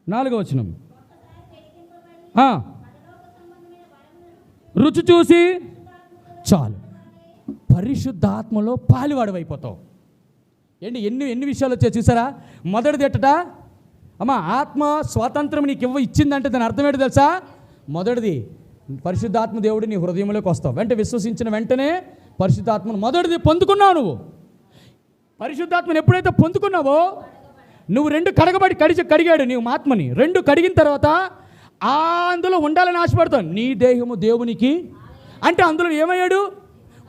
4వ వచనం. రుచి చూసి చాలు, పరిశుద్ధాత్మలో పాలివాడవైపోతావు. ఎన్ని విషయాలు వచ్చాయి చూసారా? మొదటిది ఎట్టట? ఆత్మ స్వాతంత్రం నీకు ఇచ్చిందంటే దాని అర్థం ఏంటో తెలుసా? మొదటిది, పరిశుద్ధాత్మ దేవుడు నీ హృదయంలోకి వస్తావు. విశ్వసించిన వెంటనే పరిశుద్ధాత్మను మొదటిది పొందుకున్నావు. నువ్వు పరిశుద్ధాత్మను ఎప్పుడైతే పొందుకున్నావో, నువ్వు 2 కడిగాడు నీవు ఆత్మని. 2 కడిగిన తర్వాత అందులో ఉండాలని ఆశపడతావు. నీ దేహము దేవునికి అంటే అందులో ఏమయ్యాడు?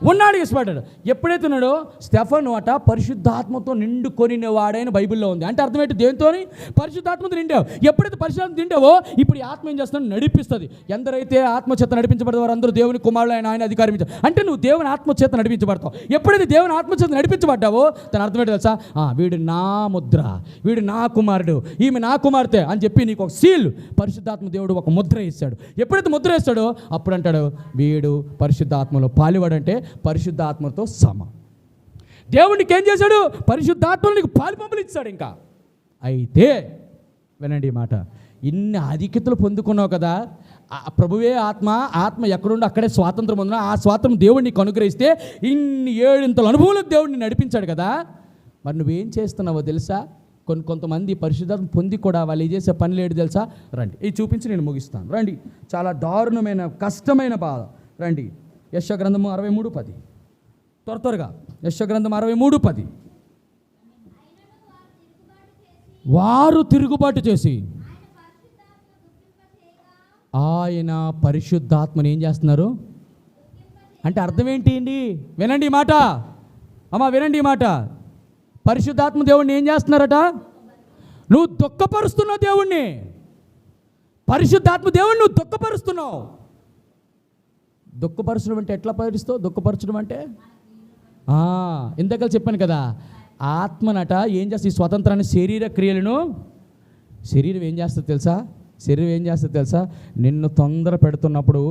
ఉన్నాడు, వేసిపడ్డాడు. ఎప్పుడైతే ఉన్నాడో స్టెఫను అట పరిశుద్ధాత్మతో నిండుకొనిన వాడైన బైబిల్లో ఉంది. అంటే అర్థం ఏంటి? దేనితోని? పరిశుద్ధాత్మతో నిండావు. ఎప్పుడైతే పరిశుద్ధాత్మ నిండావో ఇప్పుడు ఈ ఆత్మ ఏం చేస్తున్నాడు? నడిపిస్తుంది. ఎందరైతే ఆత్మచేత నడిపించబడతారో వారందరూ దేవుని కుమారులు ఆయన అధికారం ఇచ్చారు. అంటే నువ్వు దేవుని ఆత్మచేత నడిపించబడతావు. ఎప్పుడైతే దేవుని ఆత్మచేత నడిపించబడ్డావో దాని అర్థం ఏంటి తెలుసా? వీడు నా ముద్ర, వీడు నా కుమారుడు, ఈమె నా కుమార్తె అని చెప్పి నీకు ఒక సీల్ పరిశుద్ధాత్మ దేవుడు ఒక ముద్ర ఇస్తాడు. ఎప్పుడైతే ముద్ర ఇస్తాడో అప్పుడు అంటాడు వీడు పరిశుద్ధాత్మలో పాలువాడంటే పరిశుద్ధాత్మతో సమ. దేవుడికి ఏం చేశాడు? పరిశుద్ధాత్మలో నీకు పాలు పంపులు ఇచ్చాడు. ఇంకా అయితే వినండి ఈ మాట, ఇన్ని ఆధిక్యతలు పొందుకున్నావు కదా, ప్రభువే ఆత్మ ఎక్కడుండో అక్కడే స్వాతంత్రం ఉందో ఆ స్వాతంత్రం దేవుడు నీకు అనుగ్రహిస్తే ఇన్ని 7 అనుభవాలకు దేవుడిని నడిపించాడు కదా, మరి నువ్వేం చేస్తున్నావో తెలుసా? కొంతమంది పరిశుద్ధాత్మ పొంది కూడా వాళ్ళు చేసే పనులు ఏంటి తెలుసా? రండి ఇది చూపించి నేను ముగిస్తాను. రండి, చాలా దారుణమైన కష్టమైన బాధ. రండి, యెషయా గ్రంథము 63:10. త్వరగా యెషయా గ్రంథం 63:10. వారు తిరుగుబాటు చేసి ఆయన పరిశుద్ధాత్మని ఏం చేస్తున్నారు అంటే అర్థం ఏంటి అండి? వినండి ఈ మాట అమ్మా, వినండి ఈ మాట. పరిశుద్ధాత్మ దేవుణ్ణి ఏం చేస్తున్నారట? నువ్వు దుఃఖపరుస్తున్నావు దేవుణ్ణి. పరిశుద్ధాత్మ దేవుణ్ణి నువ్వు దుఃఖపరుస్తున్నావు. దుఃఖపరచడం అంటే ఎట్లా పరుస్తావు? దుఃఖపరచడం అంటే ఇందాక చెప్పాను కదా, ఆత్మనట ఏం చేస్తుంది? ఈ స్వతంత్రాన్ని శరీర క్రియలను శరీరం ఏం చేస్తుంది తెలుసా? నిన్ను తొందర పెడుతున్నప్పుడు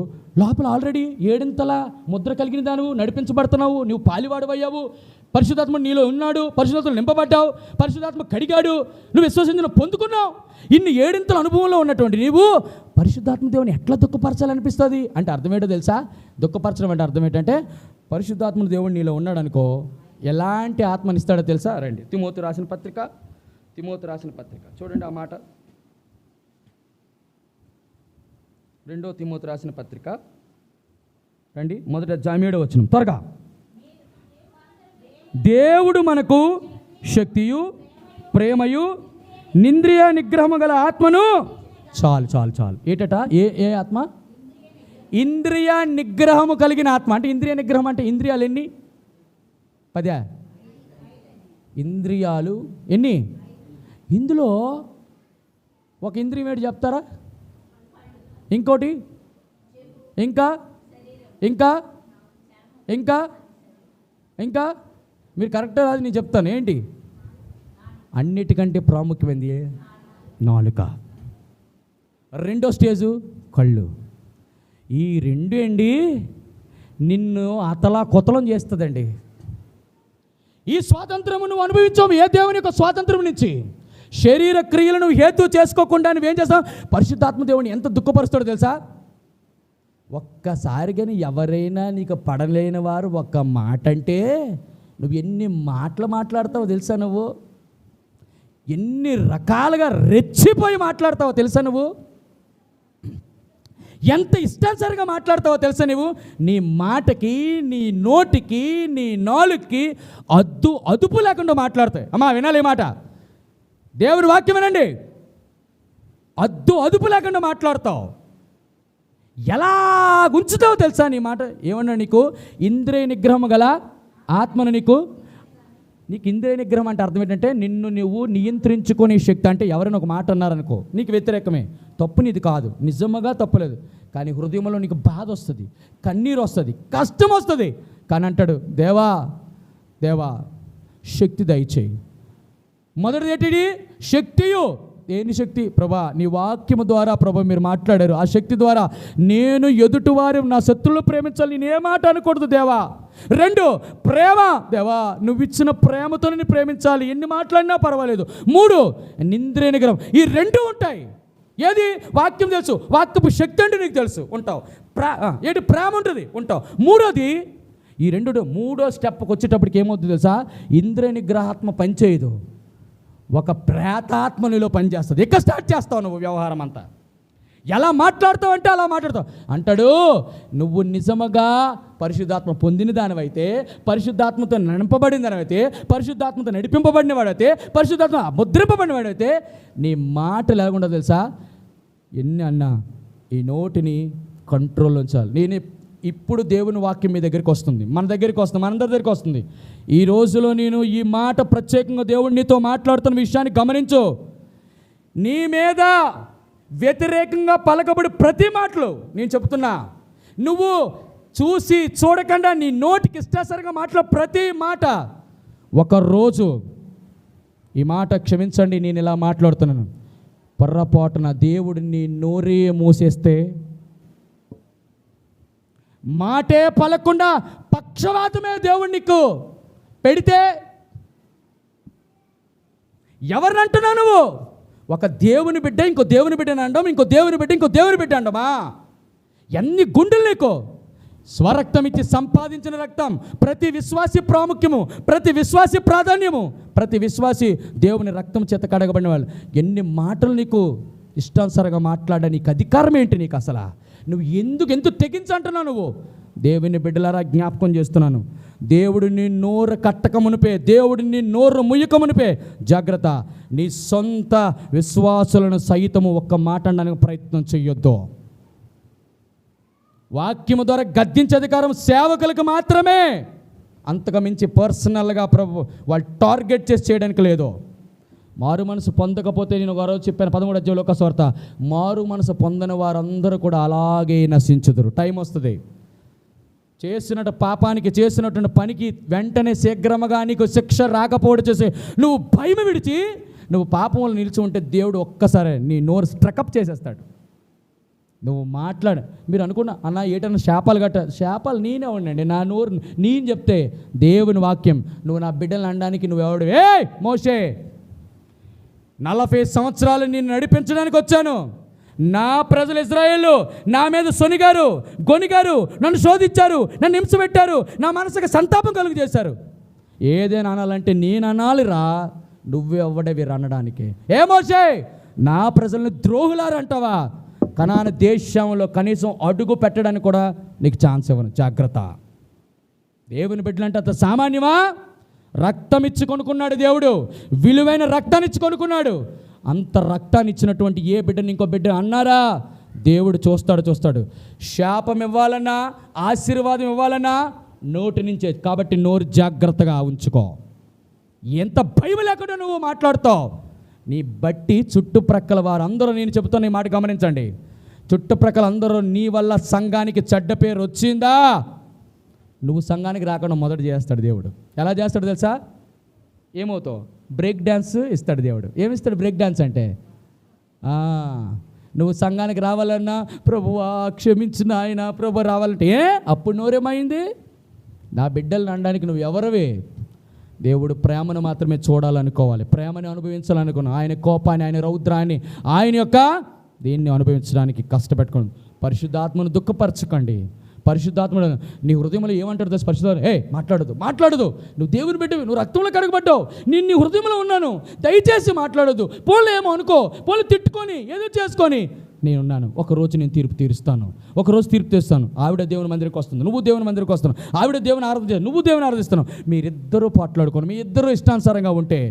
లోపల ఆల్రెడీ 7 ముద్ర కలిగిన దానివు నడిపించబడుతున్నావు. నువ్వు పాలివాడవయ్యావు. పరిశుద్ధాత్మ నీలో ఉన్నాడు, పరిశుద్ధాత్మ నింపబడ్డావు, పరిశుద్ధాత్మ కడిగాడు, నువ్వు విశ్వసించిన పొందుకున్నావు. ఇన్ని 7 అనుభవంలో ఉన్నటువంటి నీవు పరిశుద్ధాత్మ దేవుని ఎట్లా దుఃఖపరచాలనిపిస్తుంది అంటే అర్థం ఏంటో తెలుసా? దుఃఖపరచడం అంటే అర్థం ఏంటంటే పరిశుద్ధాత్మ దేవుడు నీలో ఉన్నాడు అనుకో, ఎలాంటి ఆత్మనిస్తాడో తెలుసా? రండి, తిమోతి రాసిన పత్రిక చూడండి ఆ మాట. 2 తిమోతి రాసిన పత్రిక రండి, మొదట 7వ వచనం త్వరగా. దేవుడు మనకు శక్తియు ప్రేమయు నింద్రియ నిగ్రహము గల ఆత్మను చాలు ఏటట? ఏ ఆత్మ? ఇంద్రియ నిగ్రహము కలిగిన ఆత్మ. అంటే ఇంద్రియ నిగ్రహం అంటే ఇంద్రియాలు ఎన్ని? 10. ఇంద్రియాలు ఎన్ని? ఇందులో ఒక ఇంద్రియం ఏంటి చెప్తారా? ఇంకోటి ఇంకా మీరు కరెక్ట్గా రాదు, నేను చెప్తాను ఏంటి. అన్నిటికంటే ప్రాముఖ్యమైనది నాలుక. 2వ స్టేజు కళ్ళు. ఈ 2 అండి నిన్ను అతలా కొతలం చేస్తుందండి. ఈ స్వాతంత్రము నువ్వు అనుభవించావు ఏ దేవుని యొక్క స్వాతంత్రం నుంచి. శరీర క్రియలను హేతు చేసుకోకుండా నువ్వేం చేస్తావు? పరిశుద్ధాత్మ దేవుని ఎంత దుఃఖపరుస్తాడో తెలుసా? ఒక్కసారిగాని ఎవరైనా నీకు పడలేని వారు ఒక్క మాట అంటే నువ్వు ఎన్ని మాటలు మాట్లాడతావో తెలుసా? నువ్వు ఎన్ని రకాలుగా రెచ్చిపోయి మాట్లాడతావో తెలుసా? నువ్వు ఎంత ఇష్టానుసారంగా మాట్లాడతావో తెలుసా? నువ్వు నీ మాటకి, నీ నోటికి, నీ నాలుగుకి అదుపు లేకుండా మాట్లాడతాయి. అమ్మా వినాలి మాట, దేవుని వాక్యం వినండి. అదుపు లేకుండా మాట్లాడతావు. ఎలా ఉంచుతావు తెలుసా నీ మాట? ఏమన్నా నీకు ఇంద్రియ నిగ్రహం గల ఆత్మను నీకు ఇంద్రియ నిగ్రహం అంటే అర్థం ఏంటంటే నిన్ను నువ్వు నియంత్రించుకునే శక్తి. అంటే ఎవరైనా ఒక మాట అన్నారనుకో నీకు వ్యతిరేకమే, తప్పు నీది కాదు, నిజంగా తప్పులేదు, కానీ హృదయంలో నీకు బాధ వస్తుంది, కన్నీరు వస్తుంది, కష్టం వస్తుంది. కానీ అంటాడు దేవా శక్తి దయచేయి. మొదటిది ఏంటిది? శక్తియు. దేని శక్తి? ప్రభా నీ వాక్యము ద్వారా ప్రభా మీరు మాట్లాడారు, ఆ శక్తి ద్వారా నేను ఎదుటివారు నా శత్రువులు ప్రేమించాలి, నేనే మాట అనకూడదు దేవా. 2 ప్రేమ. దేవా నువ్వు ఇచ్చిన ప్రేమతో నేను ప్రేమించాలి, ఎన్ని మాట్లాడినా పర్వాలేదు. 3 ఇంద్రియ నిగ్రహం. ఈ 2 ఉంటాయి. ఏది? వాక్యం తెలుసు, వాక్యపు శక్తి అంటే నీకు తెలుసు, ఉంటావు. ఏంటి? ప్రేమ ఉంటుంది, ఉంటావు. 3వది ఈ 2. 3వ స్టెప్కి వచ్చేటప్పటికి ఏమవుతుంది తెలుసా? ఇంద్రియ నిగ్రహాత్మ పనిచేయదు, ఒక ప్రేతాత్మ నీలో పనిచేస్తుంది. ఇక్కడ స్టార్ట్ చేస్తావు నువ్వు వ్యవహారం అంతా. ఎలా మాట్లాడతావు అంటే అలా మాట్లాడతావు. అంటాడు నువ్వు నిజముగా పరిశుద్ధాత్మ పొందిన దానివైతే, పరిశుద్ధాత్మతో నడపబడిన దానివైతే, పరిశుద్ధాత్మతో నడిపింపబడిన వాడైతే, పరిశుద్ధాత్మ ముద్రింపబడిన వాడైతే నీ మాట లేకుండా తెలుసా? ఎన్ని అన్నా ఈ నోటిని కంట్రోల్లో ఉంచాలి. నేను ఇప్పుడు దేవుని వాక్యం మీ దగ్గరికి వస్తుంది, మన దగ్గరికి వస్తుంది, మనందరి దగ్గరికి వస్తుంది. ఈ రోజులో నేను ఈ మాట ప్రత్యేకంగా దేవుడు నీతో మాట్లాడుతున్న విషయాన్ని గమనించు. నీ మీద వ్యతిరేకంగా పలకబడి ప్రతి మాటలు నేను చెప్తున్నా, నువ్వు చూసి చూడకుండా నీ నోటికి ఇష్టాసరిగా మాట్లాడే ప్రతి మాట ఒకరోజు ఈ మాట క్షమించండి నేను ఇలా మాట్లాడుతున్నాను, పొర్రపాటున దేవుడు నీ నోరే మూసేస్తే, మాటే పలకుండా పక్షవాతమే దేవుడు నీకు పెడితే ఎవరిని అంటున్నావు నువ్వు? ఒక దేవుని బిడ్డ ఇంకో దేవుని బిడ్డని అండం, ఇంకో దేవుని బిడ్డ ఇంకో దేవుని బిడ్డ అండమా? ఎన్ని గుండెలు నీకు? స్వరక్తం ఇచ్చి సంపాదించిన రక్తం, ప్రతి విశ్వాసి ప్రాముఖ్యము, ప్రతి విశ్వాసి ప్రాధాన్యము, ప్రతి విశ్వాసి దేవుని రక్తం చేత కడగబడిన వాళ్ళు. ఎన్ని మాటలు నీకు ఇష్టానుసారంగా మాట్లాడే నీకు అధికారం ఏంటి? నీకు అసలు నువ్వు ఎందుకు తెగించంటున్నావు నువ్వు? దేవుని బిడ్డలారా జ్ఞాపకం చేస్తున్నాను, దేవుడిని నోరు కట్టక మునిపే, దేవుడిని నోరు ముయ్యక మునిపే జాగ్రత్త. నీ సొంత విశ్వాసులను సైతము ఒక్క మాట అనడానికి ప్రయత్నం చెయ్యొద్దు. వాక్యము ద్వారా గద్దించే అధికారం సేవకులకు మాత్రమే, అంతకు మించి పర్సనల్గా ప్రభు వాళ్ళు టార్గెట్ చేసి చేయడానికి లేదు. మారు మనసు పొందకపోతే, నేను ఒక రోజు చెప్పాను 13వ అధ్యాయంలో ఒక స్వార్త, మారు మనసు పొందని వారందరూ కూడా అలాగే నశించుదురు. టైం వస్తుంది, చేసినట్టు పాపానికి చేసినటువంటి పనికి వెంటనే శీఘ్రముగా నీకు శిక్ష రాకపోవడం చేసి నువ్వు భయం విడిచి నువ్వు పాపం వల్ల నిలిచి ఉంటే దేవుడు ఒక్కసారి నీ నోరు స్ట్రకప్ చేసేస్తాడు. నువ్వు మాట్లాడు. మీరు అనుకున్నా అన్న ఏటన్నా శాపాలు శాపాలు నేనే ఉండండి, నా నోరు నేను చెప్తే దేవుని వాక్యం, నువ్వు నా బిడ్డలు అనడానికి నువ్వెవడు? మోషే 40 సంవత్సరాలు నేను నడిపించడానికి వచ్చాను, నా ప్రజలు ఇశ్రాయేలు నా మీద సొనిగారు, గొనిగారు, నన్ను శోధించారు, నన్ను హింస పెట్టారు, నా మనసుకు సంతాపం కలుగు చేశారు. ఏదైనా అనాలంటే నేను అనాలిరా, నువ్వే అవ్వడవి అనడానికి. ఏ మోషే, నా ప్రజల్ని ద్రోహులారంటావా? కనాను దేశంలో కనీసం అడుగు పెట్టడానికి కూడా నీకు ఛాన్స్ ఇవ్వను. జాగ్రత్త. దేవుని బిడ్డలంటే అంత సామాన్యమా? రక్తం ఇచ్చి కొనుక్కున్నాడు దేవుడు, విలువైన రక్తాన్ని ఇచ్చి కొనుక్కున్నాడు. అంత రక్తాన్ని ఇచ్చినటువంటి ఏ బిడ్డని ఇంకో బిడ్డ అన్నారా? దేవుడు చూస్తాడు. శాపం ఇవ్వాలన్నా ఆశీర్వాదం ఇవ్వాలన్నా నోటి నుంచే. కాబట్టి నోరు జాగ్రత్తగా ఉంచుకో. ఎంత భయం లేకుండా నువ్వు మాట్లాడుతావు, నీ బట్టి చుట్టుప్రక్కల వారందరూ, నేను చెబుతున్న ఈ మాట గమనించండి, చుట్టుప్రక్కల అందరూ నీ వల్ల సంఘానికి చెడ్డ పేరు వచ్చిందా, నువ్వు సంఘానికి రాకుండా మొదట చేస్తాడు దేవుడు. ఎలా చేస్తాడు తెలుసా? ఏమవుతావు? బ్రేక్ డ్యాన్స్ ఇస్తాడు దేవుడు. ఏమిస్తాడు బ్రేక్ డ్యాన్స్ అంటే? నువ్వు సంఘానికి రావాలన్నా ప్రభువా క్షమించిన ఆయన ప్రభు రావాలంటే అప్పుడు నోరేమైంది? నా బిడ్డలను అనడానికి నువ్వు ఎవరివి? దేవుడు ప్రేమను మాత్రమే చూడాలనుకోవాలి, ప్రేమని అనుభవించాలనుకున్నాను. ఆయన కోపాన్ని, ఆయన రౌద్రాన్ని, ఆయన యొక్క దీన్ని అనుభవించడానికి కష్టపెట్టుకోండి. పరిశుద్ధాత్మను దుఃఖపరచకండి. పరిశుద్ధాత్ముడు నీ హృదయంలో ఏమంటాడు తెలుసు? పరిశుద్ధాత్మ మాట్లాడదు. నువ్వు దేవుని బిడ్డవి, నువ్వు రక్తంలో కడగబడ్డావు, నేను నీ హృదయంలో ఉన్నాను, దయచేసి మాట్లాడదు. పోలే ఏమో అనుకో, పోలే తిట్టుకొని ఏదో చేసుకొని, నేనున్నాను, ఒకరోజు నేను తీర్పు తీరుస్తాను, ఒకరోజు తీర్పు తీస్తాను. ఆవిడ దేవుని మందిరికి వస్తుంది, నువ్వు దేవుని మందిరికి వస్తాను. ఆవిడ దేవుని ఆరాధన, నువ్వు దేవుని ఆరాధిస్తాను. మీరిద్దరూ పోట్లాడుకొని, మీ ఇద్దరు ఇష్టానుసారంగా ఉంటే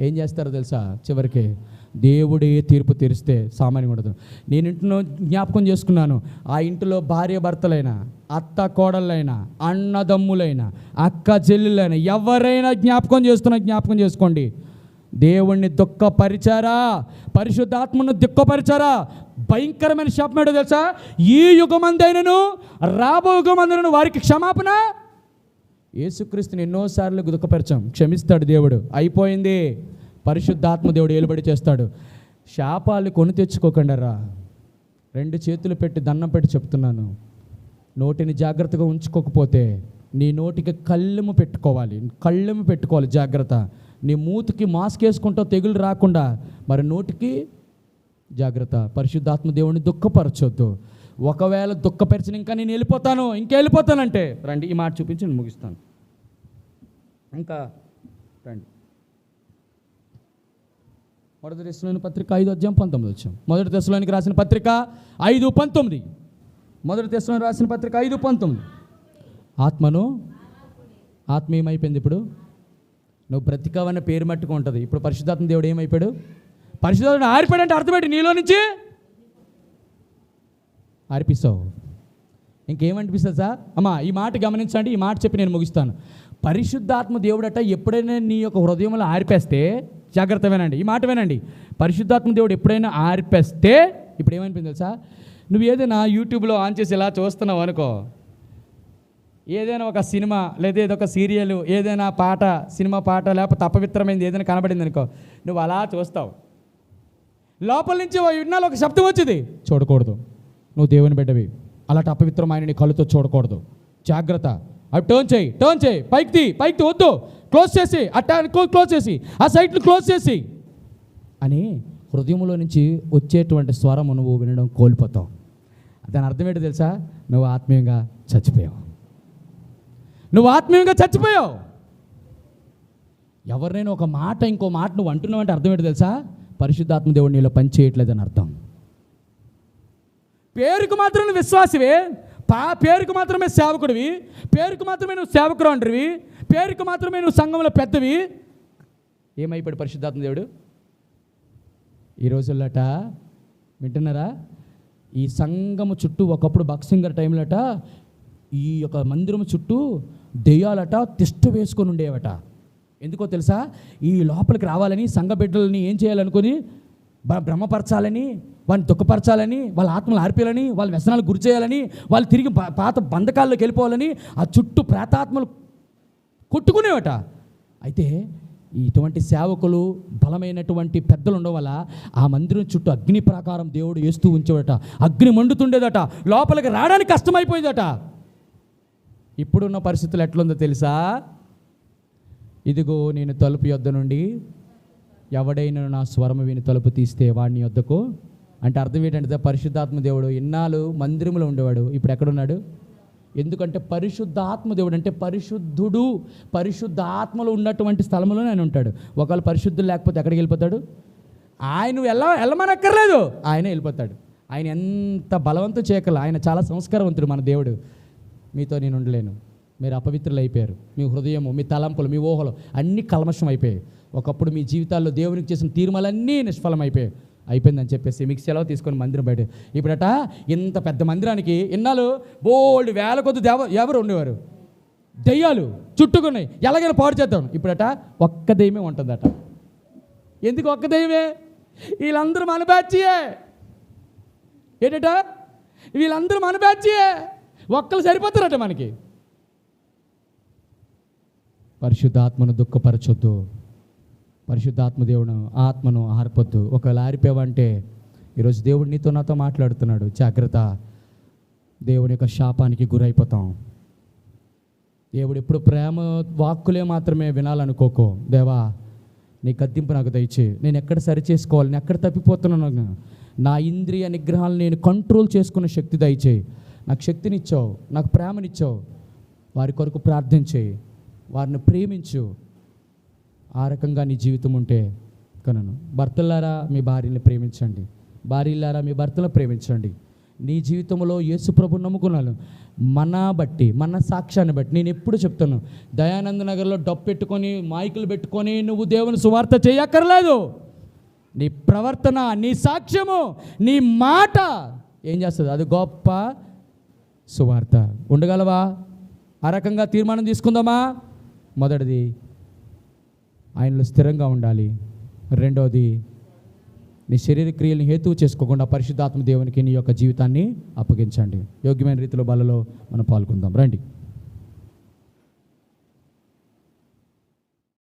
ఏం చేస్తారో తెలుసా? చివరికి దేవుడే తీర్పు తీరిస్తే సామాన్యం ఉండదు. నేను ఇంట్లో జ్ఞాపకం చేసుకున్నాను, ఆ ఇంటిలో భార్య భర్తలైనా, అత్త కోడళ్ళైనా, అన్నదమ్ములైనా, అక్క చెల్లెలైనా, ఎవరైనా జ్ఞాపకం చేసుకోండి. దేవుణ్ణి దుఃఖపరిచారా, పరిశుద్ధాత్మను దుఃఖపరిచారా, భయంకరమైన శాపం ఏంటో తెలుసా? ఈ యుగమందైనను రాబో యుగమందైనను వారికి క్షమాపణ. యేసుక్రీస్తుని ఎన్నోసార్లు దుఃఖపరిచాం, క్షమిస్తాడు దేవుడు. అయిపోయింది. పరిశుద్ధాత్మ దేవుడు ఏలుబడి చేస్తాడు. శాపాలు కొని తెచ్చుకోకండి రా. 2 చేతులు పెట్టి దండం పెట్టి చెప్తున్నాను, నోటిని జాగ్రత్తగా ఉంచుకోకపోతే నీ నోటికి కళ్ళెము పెట్టుకోవాలి. జాగ్రత్త. నీ మూతికి మాస్క్ వేసుకుంటావు తెగులు రాకుండా, మరి నోటికి జాగ్రత్త. పరిశుద్ధాత్మ దేవుడిని దుఃఖపరచొద్దు. ఒకవేళ దుఃఖపరిచిన ఇంకా నేను వెళ్ళిపోతానంటే రండి, ఈ మాట చూపించి నేను ముగిస్తాను. ఇంకా రండి. 1 తెస్సలోనిక పత్రిక 5:19 వచ్చాం. 1 తెస్సలోనిక రాసిన పత్రిక 5:19. 1 తెస్సలోనిక రాసిన పత్రిక 5:19. ఆత్మ ఏమైపోయింది? ఇప్పుడు నువ్వు బ్రతికావన్న పేరు మట్టుకు ఉంటుంది. ఇప్పుడు పరిశుద్ధాత్మ దేవుడు ఏమైపోయాడు? పరిశుద్ధాత్మ ఆరిపోయాడంటే అర్థమేంటి? నీలో నుంచి ఆరిపిస్తావు. ఇంకేమనిపిస్తుంది సార్? అమ్మా ఈ మాట గమనించండి, ఈ మాట చెప్పి నేను ముగిస్తాను. పరిశుద్ధాత్మ దేవుడట ఎప్పుడైనా నీ యొక్క హృదయంలో ఆర్పేస్తే, జాగ్రత్త వినండి, ఈ మాట వినండి, పరిశుద్ధాత్మ దేవుడు ఎప్పుడైనా ఆర్పేస్తే ఇప్పుడు ఏమనిపింది తెలుసా? నువ్వు ఏదైనా యూట్యూబ్లో ఆన్ చేసి ఇలా చూస్తున్నావు అనుకో, ఏదైనా ఒక సినిమా లేదా ఏదొక సీరియల్, ఏదైనా పాట, సినిమా పాట లేకపోతే అపవిత్రమైనది ఏదైనా కనబడింది అనుకో, నువ్వు అలా చూస్తావు. లోపల నుంచి విన్నాలో ఒక శబ్దం వచ్చింది, చూడకూడదు, నువ్వు దేవుని బిడ్డవి, అలాంటి అపవిత్రమైన నీ కళ్ళతో చూడకూడదు, జాగ్రత్త, అవి టర్న్ చేయి, పైకి వద్దు, క్లోజ్ చేసి, క్లోజ్ చేసి, ఆ సైట్లు క్లోజ్ చేసి అని హృదయంలో నుంచి వచ్చేటువంటి స్వరము నువ్వు వినడం కోల్పోతావు. దాని అర్థం ఏంటో తెలుసా? నువ్వు ఆత్మీయంగా చచ్చిపోయావు. ఎవరినైనా ఒక మాట ఇంకో మాట నువ్వు అంటున్నావు అంటే అర్థం ఏంటో తెలుసా? పరిశుద్ధాత్మ దేవుడు నీలో పని చేయట్లేదని అర్థం. పేరుకు మాత్రం నువ్వు విశ్వాసివే, పేరుకు మాత్రమే సేవకుడివి, పేరుకు మాత్రమే నువ్వు సేవకుడు అంటరివి, పేరుకు మాత్రమే నువ్వు సంఘంలో పెద్దవి. ఏమైపోయాడు పరిశుద్ధాత్మ దేవుడు? ఈ రోజుల్లోట వింటున్నారా? ఈ సంఘము చుట్టూ ఒకప్పుడు బక్సింగర్ టైంలోట ఈ యొక్క మందిరం చుట్టూ దెయ్యాలట తిష్ట వేసుకొని ఉండేవట. ఎందుకో తెలుసా? ఈ లోపలికి రావాలని, సంఘ బిడ్డలని ఏం చేయాలనుకొని, భ్రమపరచాలని, వాళ్ళని దుఃఖపరచాలని, వాళ్ళ ఆత్మలు ఆర్పేయాలని, వాళ్ళ వ్యసనాలకు గురి చేయాలని, వాళ్ళు తిరిగి పాత బంధకాల్లోకి వెళ్ళిపోవాలని ఆ చుట్టూ ప్రేతాత్మలు కొట్టుకునేవట. అయితే ఇటువంటి సేవకులు, బలమైనటువంటి పెద్దలు ఉండడం వల్ల ఆ మందిరం చుట్టూ అగ్ని ప్రాకారం దేవుడు వేస్తూ ఉంచేవట. అగ్ని మండుతుండేదట, లోపలికి రావడానికి కష్టమైపోయేదట. ఇప్పుడున్న పరిస్థితులు ఎట్లుందో తెలుసా? ఇదిగో నేను తలుపు యొద్ద నుండి ఎవడైనా నా స్వరము విని తలుపు తీస్తే వాడిని యొద్దకు. అంటే అర్థం ఏంటంటే పరిశుద్ధాత్మ దేవుడు ఇన్నాళ్ళు మందిరంలో ఉండేవాడు, ఇప్పుడు ఎక్కడున్నాడు? ఎందుకంటే పరిశుద్ధాత్మ దేవుడు అంటే పరిశుద్ధుడు, పరిశుద్ధ ఆత్మలో ఉన్నటువంటి స్థలంలోనే ఆయన ఉంటాడు. ఒకవేళ పరిశుద్ధులు లేకపోతే ఎక్కడికి వెళ్ళిపోతాడు? ఆయన వెళ్ళమనక్కర్లేదు, ఆయనే వెళ్ళిపోతాడు. ఆయన ఎంత బలవంతం చేయగల, ఆయన చాలా సంస్కారవంతుడు మన దేవుడు. మీతో నేను ఉండలేను, మీరు అపవిత్రులు అయిపోయారు, మీ హృదయము, మీ తలంపులు, మీ ఊహలు అన్నీ కల్మషం అయిపోయాయి. ఒకప్పుడు మీ జీవితాల్లో దేవునికి చేసిన తీర్మాలన్నీ నిష్ఫలమైపోయాయి. అయిపోయిందని చెప్పేసి మీకు సెలవు తీసుకొని మందిరం బయట. ఇప్పుడట ఇంత పెద్ద మందిరానికి ఇన్నాళ్ళు బోల్డ్ వేల కొద్ది ఎవరు ఉండేవారు? దెయ్యాలు చుట్టుకున్నాయి, ఎలాగైనా పాడు చేద్దాం. ఇప్పుడట ఒక్క దెయ్యమే ఉంటుందట. ఎందుకు ఒక్క దెయ్యమే? వీళ్ళందరూ మన బ్యాచ్యే. ఏంటట? వీళ్ళందరూ మన బ్యాచ్యే, ఒక్కరు సరిపోతారట మనకి. పరిశుద్ధాత్మను దుఃఖపరచొద్దు, పరిశుద్ధాత్మ దేవుడు ఆత్మను ఆర్పొద్దు. ఒకవేళ ఆరిపోయావంటే ఈరోజు దేవుడు నీతో నాతో మాట్లాడుతున్నాడు, జాగ్రత్త, దేవుడి యొక్క శాపానికి గురైపోతాం. దేవుడు ఎప్పుడు ప్రేమ వాక్కులే మాత్రమే వినాలనుకోకో. దేవా నీ గద్దింపు నాకు దయచే, నేను ఎక్కడ సరి చేసుకోవాలి, నేను ఎక్కడ తప్పిపోతున్నాను, నా ఇంద్రియ నిగ్రహాలను నేను కంట్రోల్ చేసుకునే శక్తి దయచేయి. నాకు శక్తినిచ్చావు, నాకు ప్రేమనిచ్చావు, వారి కొరకు ప్రార్థన చేయి, వారిని ప్రేమించు. ఆ రకంగా నీ జీవితం ఉంటే కనను. భర్తలారా మీ భార్యని ప్రేమించండి, భార్యలారా మీ భర్తలను ప్రేమించండి. నీ జీవితంలో యేసు ప్రభువుని నమ్ముకున్నాను, మన సాక్ష్యాన్ని బట్టి నేను ఎప్పుడు చెప్తాను, దయానంద నగర్లో డప్పు పెట్టుకొని మైకులు పెట్టుకొని నువ్వు దేవుని సువార్త చేయక్కర్లేదు. నీ ప్రవర్తన, నీ సాక్ష్యము, నీ మాట ఏం చేస్తుంది? అది గొప్ప సువార్త. ఉండగలవా? ఆ రకంగా తీర్మానం తీసుకుందామా? మొదటిది ఆయనలో స్థిరంగా ఉండాలి. రెండోది నీ శరీర క్రియలను హేతువు చేసుకోకుండా పరిశుద్ధాత్మ దేవునికి నీ యొక్క జీవితాన్ని అప్పగించండి. యోగ్యమైన రీతిలో బలలో మనం పాల్గొందాం. రండి.